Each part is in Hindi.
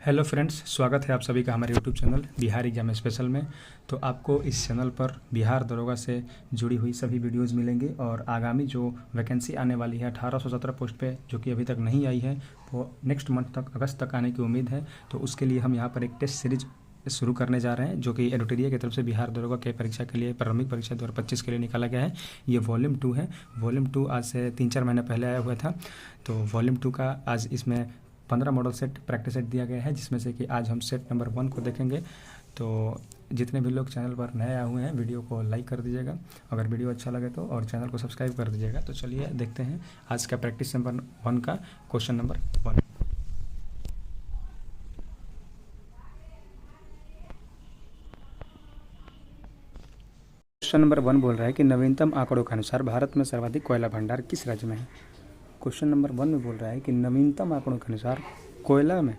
हेलो फ्रेंड्स, स्वागत है आप सभी का हमारे YouTube channel Bihar exam special में। तो आपको इस चैनल पर बिहार दरोगा से जुड़ी हुई सभी वीडियोस मिलेंगे और आगामी जो वैकेंसी आने वाली है 1817 पोस्ट पे जो कि अभी तक नहीं आई है वो नेक्स्ट मंथ तक अगस्त तक आने की उम्मीद है। तो उसके लिए हम यहाँ पर एक टेस्ट सीरीज शुरू करने जा रहे हैं जो कि एडोटेरिया की तरफ से बिहार दरोगा के परीक्षा के लिए प्रारंभिक परीक्षा 2025 के लिए निकाला गया है। ये वॉल्यूम 2 है। वॉल्यूम 2 आज से 3-4 महीने पहले आया हुआ था। तो वॉल्यूम 2 का आज इसमें 15 मॉडल सेट प्रैक्टिस सेट दिया गया है, जिसमें से कि आज हम सेट नंबर 1 को देखेंगे। तो जितने भी लोग चैनल पर नए आए हुए हैं वीडियो को लाइक कर दीजिएगा, अगर वीडियो अच्छा लगे तो, और चैनल को सब्सक्राइब कर दीजिएगा। तो चलिए देखते हैं आज का प्रैक्टिस नंबर 1 का क्वेश्चन नंबर 1। क्वेश्चन नंबर 1 बोल रहा है कि नवीनतम आंकड़ों के अनुसार भारत में सर्वाधिक कोयला भंडार किस राज्य में है। क्वेश्चन नंबर 1 में बोल रहा है कि नवीनतम आंकड़ों के अनुसार कोयला में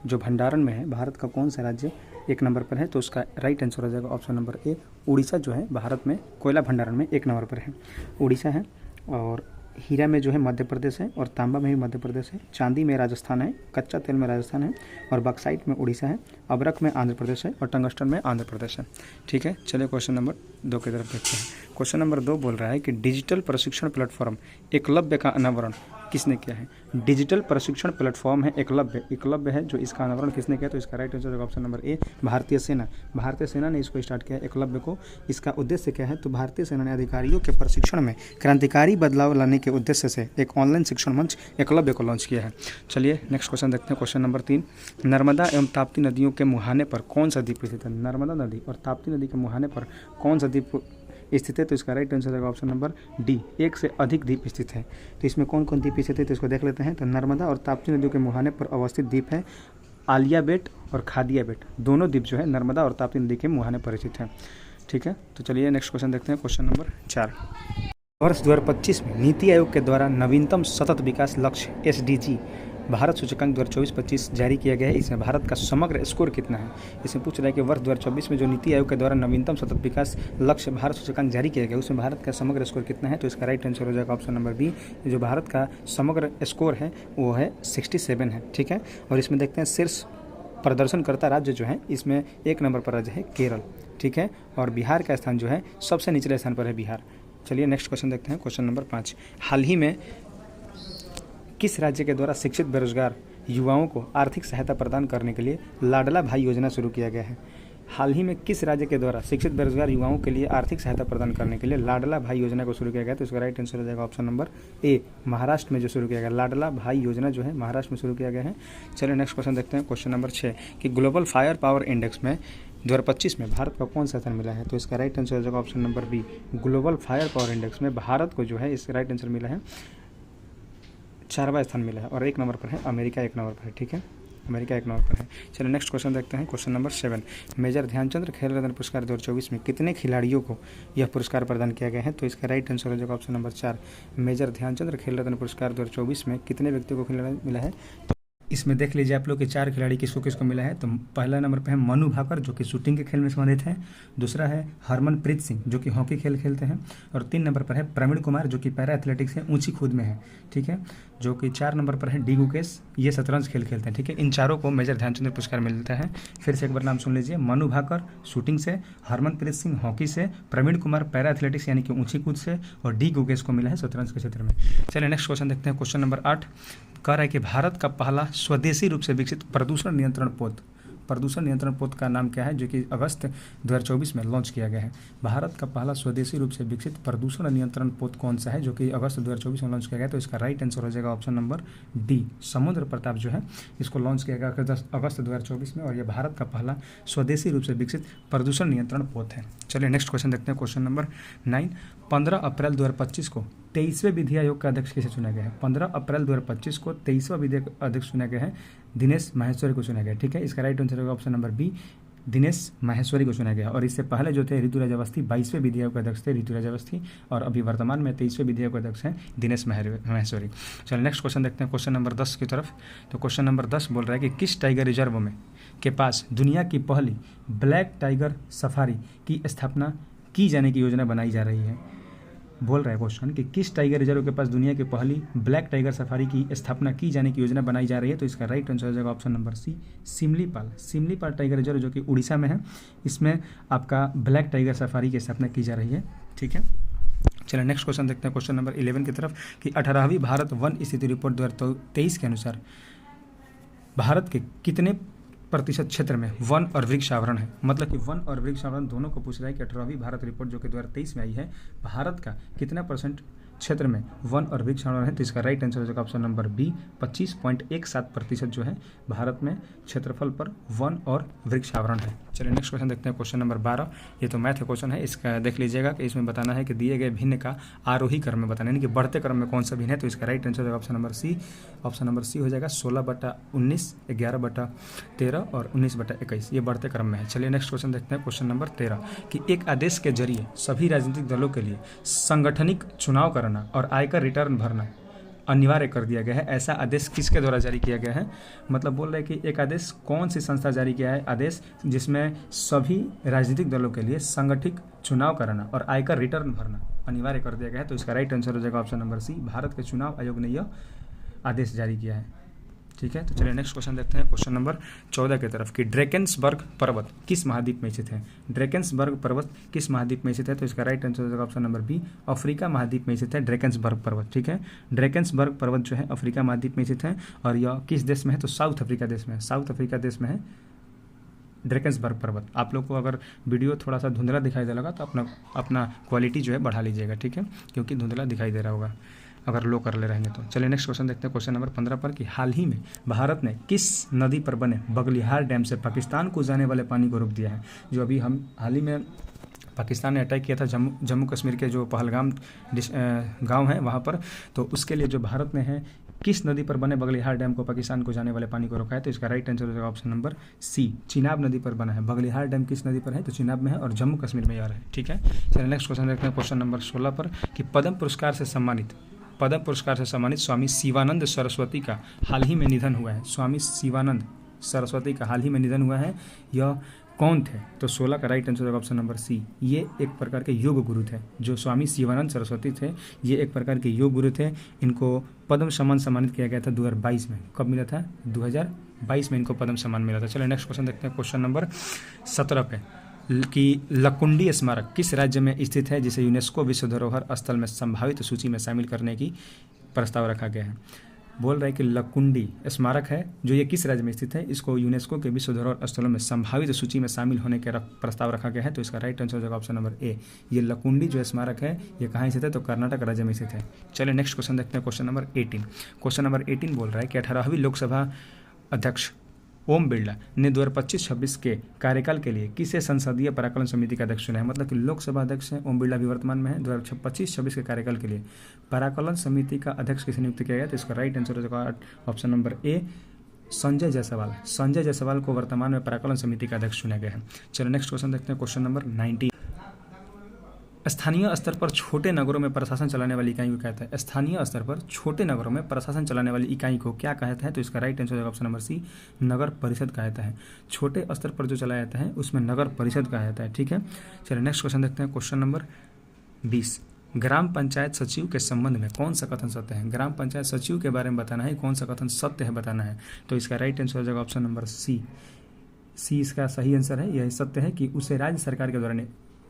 जो भंडारण में है भारत का कौन सा राज्य 1 नंबर पर है। तो उसका राइट आंसर हो जाएगा ऑप्शन नंबर ए, उड़ीसा जो है भारत में कोयला भंडारण में 1 नंबर पर है, उड़ीसा है। और हीरा में जो है मध्य प्रदेश है, और तांबा में भी मध्य प्रदेश है, चांदी में राजस्थान है, कच्चा तेल में राजस्थान है, और बॉक्साइट में उड़ीसा है, अबरक में आंध्र प्रदेश है, और टंगस्टन में आंध्र प्रदेश है। ठीक है, चलिए क्वेश्चन नंबर 2 की तरफ देखते हैं। क्वेश्चन नंबर 2 बोल रहा है कि डिजिटल प्रशिक्षण प्लेटफॉर्म एकलव्य का अनावरण किसने किया है। डिजिटल प्रशिक्षण प्लेटफॉर्म है एकलव्य, एकलव्य है जो इसका अनावरण किसने किया। तो इसका राइट आंसर होगा ऑप्शन नंबर ए, भारतीय सेना। भारतीय सेना ने इसको स्टार्ट किया एकलव्य को। इसका उद्देश्य क्या है, तो भारतीय सेना ने अधिकारियों के प्रशिक्षण में क्रांतिकारी बदलाव लाने के उद्देश्य से एक ऑनलाइन शिक्षण मंच एकलव्य को लॉन्च किया है। चलिए नेक्स्ट क्वेश्चन देखते हैं। क्वेश्चन नंबर 3, नर्मदा एवं ताप्ती नदियों के मुहाने पर कौन सा द्वीप स्थित है। नर्मदा नदी और ताप्ती नदी के मुहाने पर कौन सा द्वीप स्थित है। तो इसका राइट आंसर होगा ऑप्शन नंबर डी, एक से अधिक द्वीप स्थित है। तो इसमें कौन कौन द्वीप स्थित है तो इसको देख लेते हैं। तो नर्मदा और ताप्ती नदियों के मुहाने पर अवस्थित द्वीप है आलिया बेट और खादिया बेट। दोनों द्वीप जो है नर्मदा और ताप्ती नदी के मुहाने पर स्थित है। ठीक है, तो चलिए नेक्स्ट क्वेश्चन देखते हैं। क्वेश्चन नंबर 4, वर्ष 2025 में नीति आयोग के द्वारा नवीनतम सतत विकास लक्ष्य SDG भारत सूचकांक 2024-25 जारी किया गया है। इसमें भारत का समग्र स्कोर कितना है। इसमें पूछ रहा है कि वर्ष 2024 में जो नीति आयोग के द्वारा नवीनतम सतत विकास लक्ष्य भारत सूचकांक जारी किया गया उसमें भारत का समग्र स्कोर कितना है। तो इसका राइट आंसर हो जाएगा ऑप्शन नंबर बी, जो भारत का समग्र स्कोर है वो है 67 है। ठीक है, और इसमें देखते हैं शीर्ष प्रदर्शनकर्ता राज्य जो है इसमें 1 नंबर पर राज्य है केरल। ठीक है, और बिहार का स्थान जो है सबसे निचले स्थान पर है बिहार। चलिए नेक्स्ट क्वेश्चन देखते हैं। क्वेश्चन नंबर 5, हाल ही में किस राज्य के द्वारा शिक्षित बेरोजगार युवाओं को आर्थिक सहायता प्रदान करने के लिए लाडला भाई योजना शुरू किया गया है। हाल ही में किस राज्य के द्वारा शिक्षित बेरोजगार युवाओं के लिए आर्थिक सहायता प्रदान करने के लिए लाडला भाई योजना को शुरू किया गया। तो इसका राइट आंसर हो जाएगा ऑप्शन नंबर ए, महाराष्ट्र में जो शुरू किया गया लाडला भाई योजना जो है महाराष्ट्र में शुरू किया गया है। चलिए नेक्स्ट क्वेश्चन देखते हैं। क्वेश्चन नंबर 6 कि ग्लोबल फायर पावर इंडेक्स में 2025 में भारत को कौन सा स्थान मिला है। तो इसका राइट आंसर हो जाएगा option number B, global fire power index में भारत को जो है इसका राइट आंसर मिला है 4वां स्थान मिला है, और 1 नंबर पर है अमेरिका 1 नंबर पर है। ठीक है, अमेरिका 1 नंबर पर है। चलिए नेक्स्ट क्वेश्चन देखते हैं। क्वेश्चन नंबर 7, मेजर ध्यानचंद खेल रत्न पुरस्कार 2024 में कितने खिलाड़ियों को यह पुरस्कार प्रदान किया गया है। तो इसका राइट आंसर हो जाएगा ऑप्शन नंबर 4, मेजर ध्यानचंद खेल रत्न पुरस्कार 2024 में कितने व्यक्तियों को मिला है। इसमें देख लीजिए आप लोग कि 4 खिलाड़ी किसको किसको मिला है। तो पहला नंबर पर है मनु भाकर जो कि शूटिंग के खेल में संबंधित है, दूसरा है हरमनप्रीत सिंह जो कि हॉकी खेल खेलते हैं, और 3 नंबर पर है प्रवीण कुमार जो कि पैरा एथलेटिक्स है, ऊंची कूद में है। ठीक है, जो कि 4 नंबर पर है डी गुकेश, ये शतरंज खेल खेलते हैं। ठीक है, इन चारों को मेजर ध्यानचंद पुरस्कार मिलता है। फिर से एक बार नाम सुन लीजिए, मनु भाकर शूटिंग से, हरमनप्रीत सिंह हॉकी से, प्रवीण कुमार पैरा एथलेटिक्स यानी कि ऊंची कूद से, और डी गुकेश को मिला है शतरंज के क्षेत्र में। चलिए नेक्स्ट क्वेश्चन देखते हैं। क्वेश्चन नंबर 8 कह रहा है कि भारत का पहला स्वदेशी रूप से विकसित प्रदूषण नियंत्रण पोत का नाम क्या है, जो कि अगस्त 2024 में लॉन्च किया गया है। भारत का पहला स्वदेशी रूप से विकसित प्रदूषण नियंत्रण पोत कौन सा है, जो कि अगस्त 2024 में लॉन्च किया गया। तो इसका राइट आंसर हो जाएगा ऑप्शन नंबर डी, समुद्र प्रताप जो है इसको लॉन्च किया गया अगस्त 2024 में, और यह भारत का पहला स्वदेशी रूप से विकसित प्रदूषण नियंत्रण पोत है। चलिए नेक्स्ट क्वेश्चन देखते हैं। क्वेश्चन नंबर 9, 15 अप्रैल 2025 को 23वें विधि आयोग का अध्यक्ष किसे चुना गया है। 15 अप्रैल 2025 को 23वां विधि अध्यक्ष चुना गया है, दिनेश माहेश्वरी को चुना गया। ठीक है, इसका राइट आंसर होगा option number B, Dinesh Maheshwari को चुना गया। और इससे पहले जो थे ऋतुराज अवस्थी 22वें विधि आयोग के अध्यक्ष थे ऋतुराज अवस्थी, और अभी वर्तमान में 23वें विधि आयोग के अध्यक्ष हैं दिनेश माहेश्वरी। चलिए नेक्स्ट क्वेश्चन देखते हैं। क्वेश्चन नंबर 10 की तरफ। तो क्वेश्चन नंबर 10 बोल रहा है कि किस टाइगर रिजर्व में के पास दुनिया की पहली ब्लैक टाइगर सफारी की स्थापना की जाने की योजना बनाई जा रही है। बोल रहा है क्वेश्चन कि किस टाइगर रिजर्व के पास दुनिया की पहली ब्लैक टाइगर सफारी की स्थापना की जाने की योजना बनाई जा रही है, तो इसका राइट आंसर हो जाएगा option number C, Similipal. Similipal tiger reserve जो कि उड़ीसा में है, इसमें आपका ब्लैक टाइगर सफारी की स्थापना की जा रही है। ठीक है, चलिए नेक्स्ट क्वेश्चन देखते हैं, क्वेश्चन नंबर 11 की तरफ कि 18वीं भारत वन स्थिति रिपोर्ट 2023 के अनुसार भारत के कितने प्रतिशत क्षेत्र में वन और वृक्ष आवरण है। मतलब कि वन और वृक्ष आवरण दोनों को पूछ रहा है कि 18वीं भारत रिपोर्ट जो कि 2023 में आई है, भारत का कितना परसेंट क्षेत्र में वन और वृक्ष आवरण है, तो इसका राइट आंसर हो जाएगा ऑप्शन नंबर बी, 25.17% जो है भारत में क्षेत्रफल पर वन और वृक्ष आवरण है। चलिए नेक्स्ट क्वेश्चन देखते हैं, क्वेश्चन नंबर 12। ये तो मैथ क्वेश्चन है, इसका देख लीजिएगा कि इसमें बताना है कि दिए गए भिन्न का आरोही क्रम में बताना है, यानी कि बढ़ते क्रम में कौन सा भिन्न है, तो इसका राइट आंसर हो जाएगा option number C. Option number C हो जाएगा 16/19, 11/13 और 19/21, ये बढ़ते क्रम में है। चलिए नेक्स्ट क्वेश्चन देखते हैं, क्वेश्चन नंबर 13 कि एक आदेश के जरिए सभी राजनीतिक दलों के लिए संगठनिक चुनाव करना और आयकर रिटर्न भरना अनिवार्य कर दिया गया है, ऐसा आदेश किसके द्वारा जारी किया गया है। मतलब बोल रहे हैं कि एक आदेश कौन सी संस्था जारी किया है, आदेश जिसमें सभी राजनीतिक दलों के लिए संगठित चुनाव कराना और आयकर रिटर्न भरना अनिवार्य कर दिया गया है, तो इसका राइट आंसर हो जाएगा ऑप्शन नंबर सी, भारत के चुनाव आयोग ने यह आदेश जारी किया है। ठीक है, तो चलिए नेक्स्ट क्वेश्चन देखते हैं, क्वेश्चन नंबर 14 की तरफ कि ड्रैकेंसबर्ग पर्वत किस महाद्वीप में स्थित है। ड्रैकेंसबर्ग पर्वत किस महाद्वीप में स्थित है, तो इसका राइट आंसर हो जाएगा ऑप्शन नंबर बी, अफ्रीका महाद्वीप में स्थित है ड्रैकेंसबर्ग पर्वत। ठीक है, ड्रैकेंसबर्ग पर्वत जो है अफ्रीका महाद्वीप में स्थित है, और यह किस देश में है, तो साउथ अफ्रीका देश में है, साउथ अफ्रीका देश में है ड्रैकेंसबर्ग पर्वत। आप लोग को अगर वीडियो थोड़ा सा धुंधला दिखाई दे लगा तो अपना क्वालिटी जो है बढ़ा लीजिएगा। ठीक है, क्योंकि धुंधला दिखाई दे रहा होगा अगर लो कर ले रहेंगे तो। चलिए नेक्स्ट क्वेश्चन देखते हैं, क्वेश्चन नंबर 15 पर कि हाल ही में भारत ने किस नदी पर बने बगलिहार डैम से पाकिस्तान को जाने वाले पानी को रोक दिया है। जो अभी हम हाल ही में पाकिस्तान ने अटैक किया था जम्मू कश्मीर के जो पहलगाम गांव है वहाँ पर, तो उसके लिए जो भारत ने है किस नदी पर बने बगलिहार डैम को पाकिस्तान को जाने वाले पानी को रोका है, तो इसका राइट आंसर हो जाएगा ऑप्शन नंबर सी, चिनाब नदी पर बना है। बगलिहार डैम किस नदी पर है, तो चिनाब में है और जम्मू कश्मीर में यार है। ठीक है, चलिए नेक्स्ट क्वेश्चन देखते हैं, क्वेश्चन नंबर 16 पर कि पद्म पुरस्कार से सम्मानित स्वामी शिवानंद सरस्वती का हाल ही में निधन हुआ है। स्वामी शिवानंद सरस्वती का हाल ही में निधन हुआ है, यह कौन थे, तो 16 का राइट आंसर होगा ऑप्शन नंबर सी, ये एक प्रकार के योग गुरु थे। जो स्वामी शिवानंद सरस्वती थे ये एक प्रकार के योग गुरु थे, इनको पद्म सम्मान सम्मानित किया गया था 2022 में। कब मिला था, 2022 में इनको पद्म सम्मान मिला था। चलिए नेक्स्ट क्वेश्चन देखते हैं, क्वेश्चन नंबर 17 पे कि लकुंडी स्मारक किस राज्य में स्थित है, जिसे यूनेस्को विश्व धरोहर स्थल में संभावित सूची में शामिल करने की प्रस्ताव रखा गया है। बोल रहे हैं कि लकुंडी स्मारक है जो ये किस राज्य में स्थित है, इसको यूनेस्को के विश्व धरोहर स्थलों में संभावित सूची में शामिल होने का प्रस्ताव रखा गया है, तो इसका राइट आंसर हो जाएगा ऑप्शन नंबर ए, ये लकुंडी जो स्मारक है ये कहाँ स्थित है, तो कर्नाटक राज्य में स्थित है। चलिए नेक्स्ट क्वेश्चन देखते हैं, क्वेश्चन नंबर 18। क्वेश्चन नंबर 18 बोल रहा है कि 18वीं लोकसभा अध्यक्ष ओम बिरला ने 2025-26 के कार्यकाल के लिए किसे संसदीय पराकलन समिति का अध्यक्ष चुना है। मतलब कि लोकसभा अध्यक्ष हैं ओम बिरला भी वर्तमान में है, 2025-26 के कार्यकाल के लिए पराकलन समिति का अध्यक्ष किसे नियुक्त किया गया, तो इसका राइट आंसर हो जाएगा ऑप्शन नंबर ए, संजय जायसवाल। संजय जायसवाल को वर्तमान में पराकलन समिति का अध्यक्ष चुना गया है। चलो नेक्स्ट क्वेश्चन देखते हैं, क्वेश्चन नंबर 19। स्थानीय स्तर पर छोटे नगरों में प्रशासन चलाने वाली इकाई को कहता है। स्थानीय स्तर पर छोटे नगरों में प्रशासन चलाने वाली इकाई को क्या कहता है, तो इसका राइट आंसर होगा ऑप्शन नंबर सी, नगर परिषद कहता है। छोटे स्तर पर जो चलाया जाता है उसमें नगर परिषद कहा जाता है। ठीक है, चलिए नेक्स्ट क्वेश्चन देखते हैं, क्वेश्चन नंबर 20। ग्राम पंचायत सचिव के संबंध में कौन सा कथन सत्य है। ग्राम पंचायत सचिव के बारे में बताना है, कौन सा कथन सत्य है बताना है, तो इसका राइट आंसर हो जाएगा ऑप्शन नंबर सी, इसका सही आंसर है। यह सत्य है कि उसे राज्य सरकार के द्वारा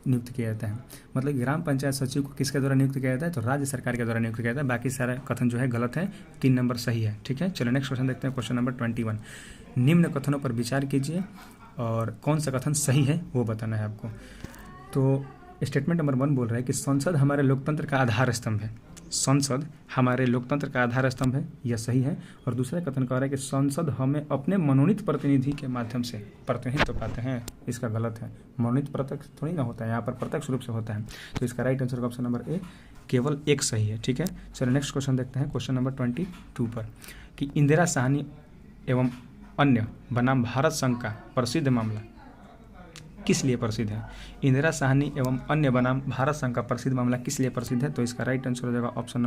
नियुक्त किया जाता है। मतलब ग्राम पंचायत सचिव को किसके द्वारा नियुक्त किया जाता है, तो राज्य सरकार के द्वारा नियुक्त किया जाता है। बाकी सारा कथन जो है गलत है, 3 नंबर सही है। ठीक है, चलो नेक्स्ट क्वेश्चन देखते हैं, क्वेश्चन नंबर 21। निम्न कथनों पर विचार कीजिए और कौन सा कथन सही है वो बताना है आपको। तो स्टेटमेंट नंबर 1 बोल रहा है कि संसद हमारे लोकतंत्र का आधार स्तंभ है। संसद हमारे लोकतंत्र का आधार स्तंभ है, यह सही है। और दूसरा कथन कह रहा है कि संसद हमें अपने मनोनीत प्रतिनिधि के माध्यम से प्रतिनिधित्व पाते हैं, इसका गलत है। मनोनीत प्रत्यक्ष थोड़ी ना होता है, यहाँ पर प्रत्यक्ष रूप से होता है, तो इसका राइट आंसर ऑप्शन नंबर ए, केवल एक सही है। ठीक है, चलो नेक्स्ट क्वेश्चन देखते हैं, क्वेश्चन नंबर 22 पर कि इंदिरा साहनी एवं अन्य बनाम भारत संघ का प्रसिद्ध मामला किस लिए प्रसिद्ध है। इंदिरा साहनी एवं अन्य बनाम भारत संघ का प्रसिद्ध मामला किस लिए प्रसिद्ध है, तो इसका राइट आंसर हो जाएगा ऑप्शन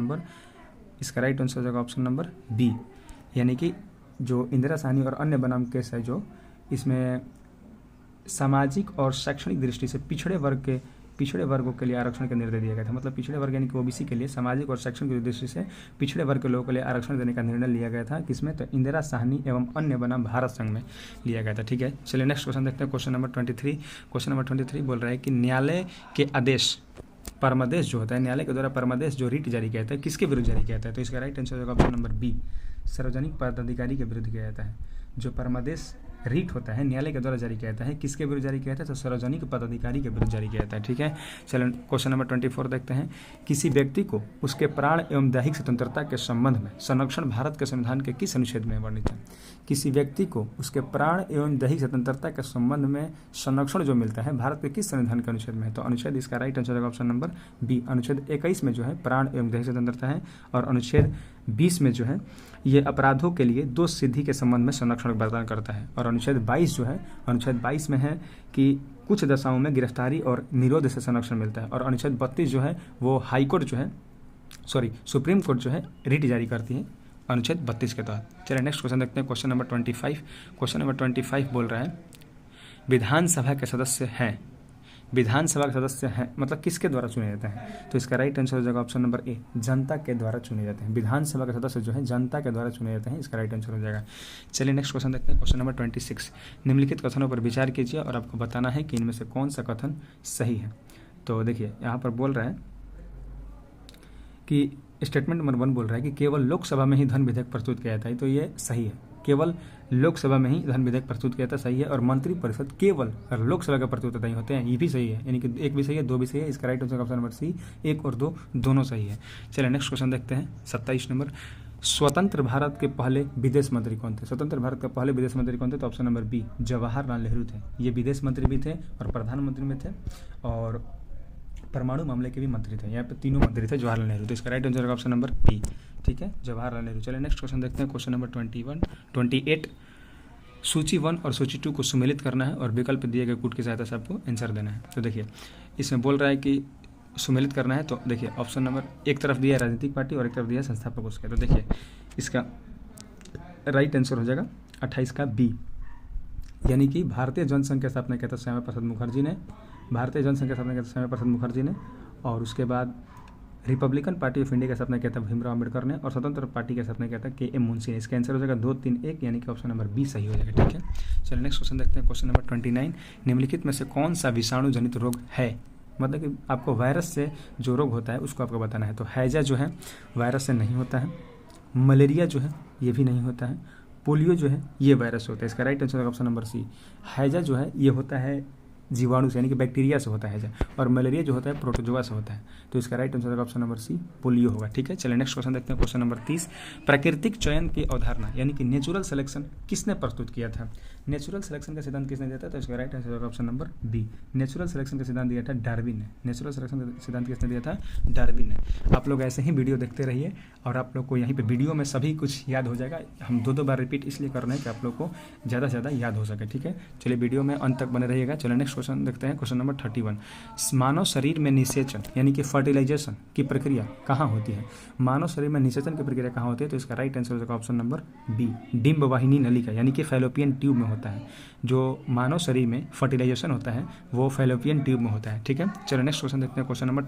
नंबर बी, यानी कि जो इंदिरा साहनी और अन्य बनाम केस है, जो इसमें सामाजिक और शैक्षणिक दृष्टि से पिछड़े वर्गों के लिए आरक्षण का निर्णय दिया गया था। मतलब पिछड़े वर्ग यानी कि ओबीसी के लिए सामाजिक और शैक्षणिक उद्देश्य से पिछड़े वर्ग के लोगों के लिए आरक्षण देने का निर्णय लिया गया था। किसमें? तो इंदिरा साहनी एवं अन्य बनाम भारत संघ में लिया गया था। ठीक है, चलिए नेक्स्ट क्वेश्चन देखते हैं। Question number 23। क्वेश्चन नंबर 23 बोल रहा है कि न्यायालय के आदेश परमादेश जो होता है, न्यायालय के द्वारा परमादेश जो रिट जारी किया जाता है, किसके विरुद्ध जारी किया जाता है? तो इसका राइट आंसर होगा ऑप्शन नंबर बी, सार्वजनिक पदाधिकारी के विरुद्ध किया जाता है। जो परमादेश रीट होता है न्यायालय के द्वारा जारी किया जाता है, किसके विरुद्ध जारी किया जाता है? तो सार्वजनिक पदाधिकारी के विरुद्ध जारी किया जाता है। ठीक है, चलो क्वेश्चन नंबर 24 देखते हैं। किसी व्यक्ति को उसके प्राण एवं दैहिक स्वतंत्रता के संबंध में संरक्षण भारत के संविधान के किस अनुच्छेद में वर्णित है? किसी व्यक्ति को उसके प्राण एवं दैहिक स्वतंत्रता के संबंध में संरक्षण जो मिलता है भारत के किस संविधान के अनुच्छेद में है? तो अनुच्छेद, इसका राइट आंसर होगा ऑप्शन नंबर बी, अनुच्छेद 21 में जो है प्राण एवं दैहिक स्वतंत्रता है, और अनुच्छेद 20 में जो है ये अपराधों के लिए दोष सिद्धि के संबंध में संरक्षण प्रदान करता है। और अनुच्छेद 22 जो है, अनुच्छेद 22 में है कि कुछ दशाओं में गिरफ्तारी और निरोध से संरक्षण मिलता है। और अनुच्छेद 32 जो है वो हाई कोर्ट जो है, सुप्रीम कोर्ट जो है रिट जारी करती है अनुच्छेद 32 के तहत। चलिए नेक्स्ट क्वेश्चन देखते हैं। Question number 25। क्वेश्चन नंबर 25 बोल रहा है विधानसभा के सदस्य हैं, विधानसभा के सदस्य हैं मतलब किसके द्वारा चुने जाते हैं? तो इसका राइट आंसर हो जाएगा ऑप्शन नंबर ए, जनता के द्वारा चुने जाते हैं। विधानसभा के सदस्य जो है जनता के द्वारा चुने जाते हैं, इसका राइट आंसर हो जाएगा। चलिए नेक्स्ट क्वेश्चन देखते हैं। Question number 26। निम्नलिखित कथनों पर विचार कीजिए और आपको बताना है कि इनमें से कौन सा कथन सही है। तो देखिए यहाँ पर बोल रहा है कि स्टेटमेंट नंबर 1 बोल रहा है कि केवल लोकसभा में ही धन विधेयक प्रस्तुत किया जाता है, तो ये सही है। केवल लोकसभा में ही धन विधेयक प्रस्तुत किया जाता है, सही है। और मंत्रिपरिषद केवल लोकसभा का प्रस्तुत नहीं होते हैं, ये भी सही है। यानी कि एक भी सही है, दो भी सही है। इसका right answer option number C, 1 और 2 दोनों सही है। चलिए नेक्स्ट क्वेश्चन देखते हैं। 27 नंबर, स्वतंत्र भारत के पहले विदेश मंत्री कौन थे? स्वतंत्र भारत के पहले विदेश मंत्री कौन थे? तो option number B, Jawaharlal Nehru थे। ये विदेश मंत्री भी थे और प्रधानमंत्री में थे और परमाणु मामले के भी मंत्री थे। यहाँ पे तीनों मंत्री थे जवाहरलाल नेहरू, तो इसका राइट आंसर होगा ऑप्शन नंबर बी। ठीक है, जवाहरलाल नेहरू। चलिए नेक्स्ट क्वेश्चन देखते हैं। Question number 28। सूची 1 और सूची 2 को सुमेलित करना है और विकल्प दिए गए कूट की सहायता से आपको आंसर देना है। तो देखिए इसमें बोल रहा है कि सुमेलित करना है, तो देखिए ऑप्शन नंबर एक तरफ दिया है राजनीतिक पार्टी और एक तरफ दिया है संस्थापक उसके। तो देखिए इसका राइट आंसर हो जाएगा 28 का बी, यानी कि भारतीय जनसंघ की स्थापना किया था श्यामा प्रसाद मुखर्जी ने, भारतीय जनसंघ की स्थापना किया था श्यामा प्रसाद मुखर्जी ने, और उसके बाद रिपब्लिकन पार्टी ऑफ इंडिया का स्थापना किया था भीमराव अम्बेडकर ने, और स्वतंत्र पार्टी का स्थापना किया था के एम मुंशी ने। इसका आंसर हो जाएगा 2, 3, 1, यानी कि ऑप्शन नंबर बी सही हो जाएगा। ठीक है, चलिए नेक्स्ट क्वेश्चन देखते हैं। Question number 29। निम्नलिखित में से कौन सा विषाणु जनित रोग है? मतलब कि आपको वायरस से जो रोग होता है उसको आपको बताना है। तो हैजा जो है वायरस से नहीं होता है, मलेरिया जो है ये भी नहीं होता है, पोलियो जो है ये वायरस होता है। इसका right answer option number C. हैजा जो है ये होता है जीवाणु से, यानी कि बैक्टीरिया से होता है, और मलेरिया जो होता है प्रोटोजोआ से होता है। तो इसका right answer option number C, polio होगा। ठीक है, चलिए नेक्स्ट क्वेश्चन देखते हैं। Question number 30। प्राकृतिक चयन की अवधारणा यानी कि नेचुरल सिलेक्शन किसने प्रस्तुत किया था? नेचुरल सिलेक्शन का सिद्धांत किसने दिया था? तो इसका राइट आंसर होगा option number B, natural selection का सिद्धांत दिया था डार्विन ने। नेचुरल सिलेक्शन का सिद्धांत किसने दिया था? डार्विन ने। आप लोग ऐसे ही वीडियो देखते रहिए और आप लोग को यहीं पे वीडियो में सभी कुछ याद हो जाएगा। हम 2 बार रिपीट इसलिए कर रहे हैं कि आप लोग को ज़्यादा से ज़्यादा याद हो सके। ठीक है, चलिए वीडियो में अंत तक बने रहिएगा। चलिए नेक्स्ट क्वेश्चन देखते हैं। Question number 31। मानव शरीर में निषेचन यानी कि फर्टिलाइजेशन की प्रक्रिया कहाँ होती है? मानव शरीर में निषेचन की प्रक्रिया कहाँ होती है? तो इसका राइट आंसर होगा ऑप्शन नंबर बी, डिंब वाहिनी नलिका यानी कि फैलोपियन ट्यूब में होता है। जो मानव शरीर में फर्टिलाइजेशन होता है वो फैलोपियन ट्यूब में होता है। ठीक है, चलो नेक्स्ट क्वेश्चन देखते हैं। क्वेश्चन नंबर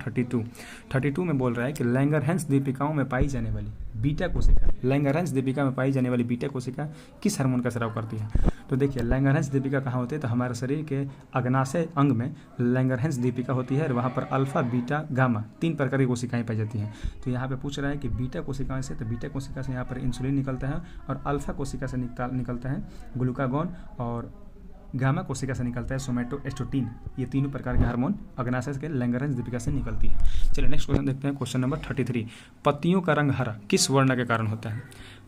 32 में बोल रहा है कि लैंगरहैंस दीपिकाओं में पाई जाने वाली बीटा कोशिका, लैंगरहैंस दीपिका में पाई जाने वाली बीटा कोशिका किस हार्मोन का स्राव करती है? तो देखिए लैंगरहैंस दीपिका कहाँ होती है? तो हमारे शरीर के अग्नाशय अंग में लैंगरहैंस दीपिका होती है और वहाँ पर अल्फा, बीटा, गामा 3 प्रकार की कोशिकाएं पाई जाती हैं। तो यहाँ पे पूछ रहा है कि बीटा कोशिकाएं से, तो बीटा कोशिका से यहाँ पर इंसुलिन निकलता है और अल्फा कोशिका से निकलता है ग्लूकागॉन और गामा कोशिका से निकलता है सोमैटोएस्टोटिन। ये तीनों प्रकार के हार्मोन अग्नाशय के लैंगरहैंस दीपिका से निकलती है। चलिए नेक्स्ट क्वेश्चन देखते हैं। Question number 33। पत्तियों का रंग हरा किस वर्ण के कारण होता है?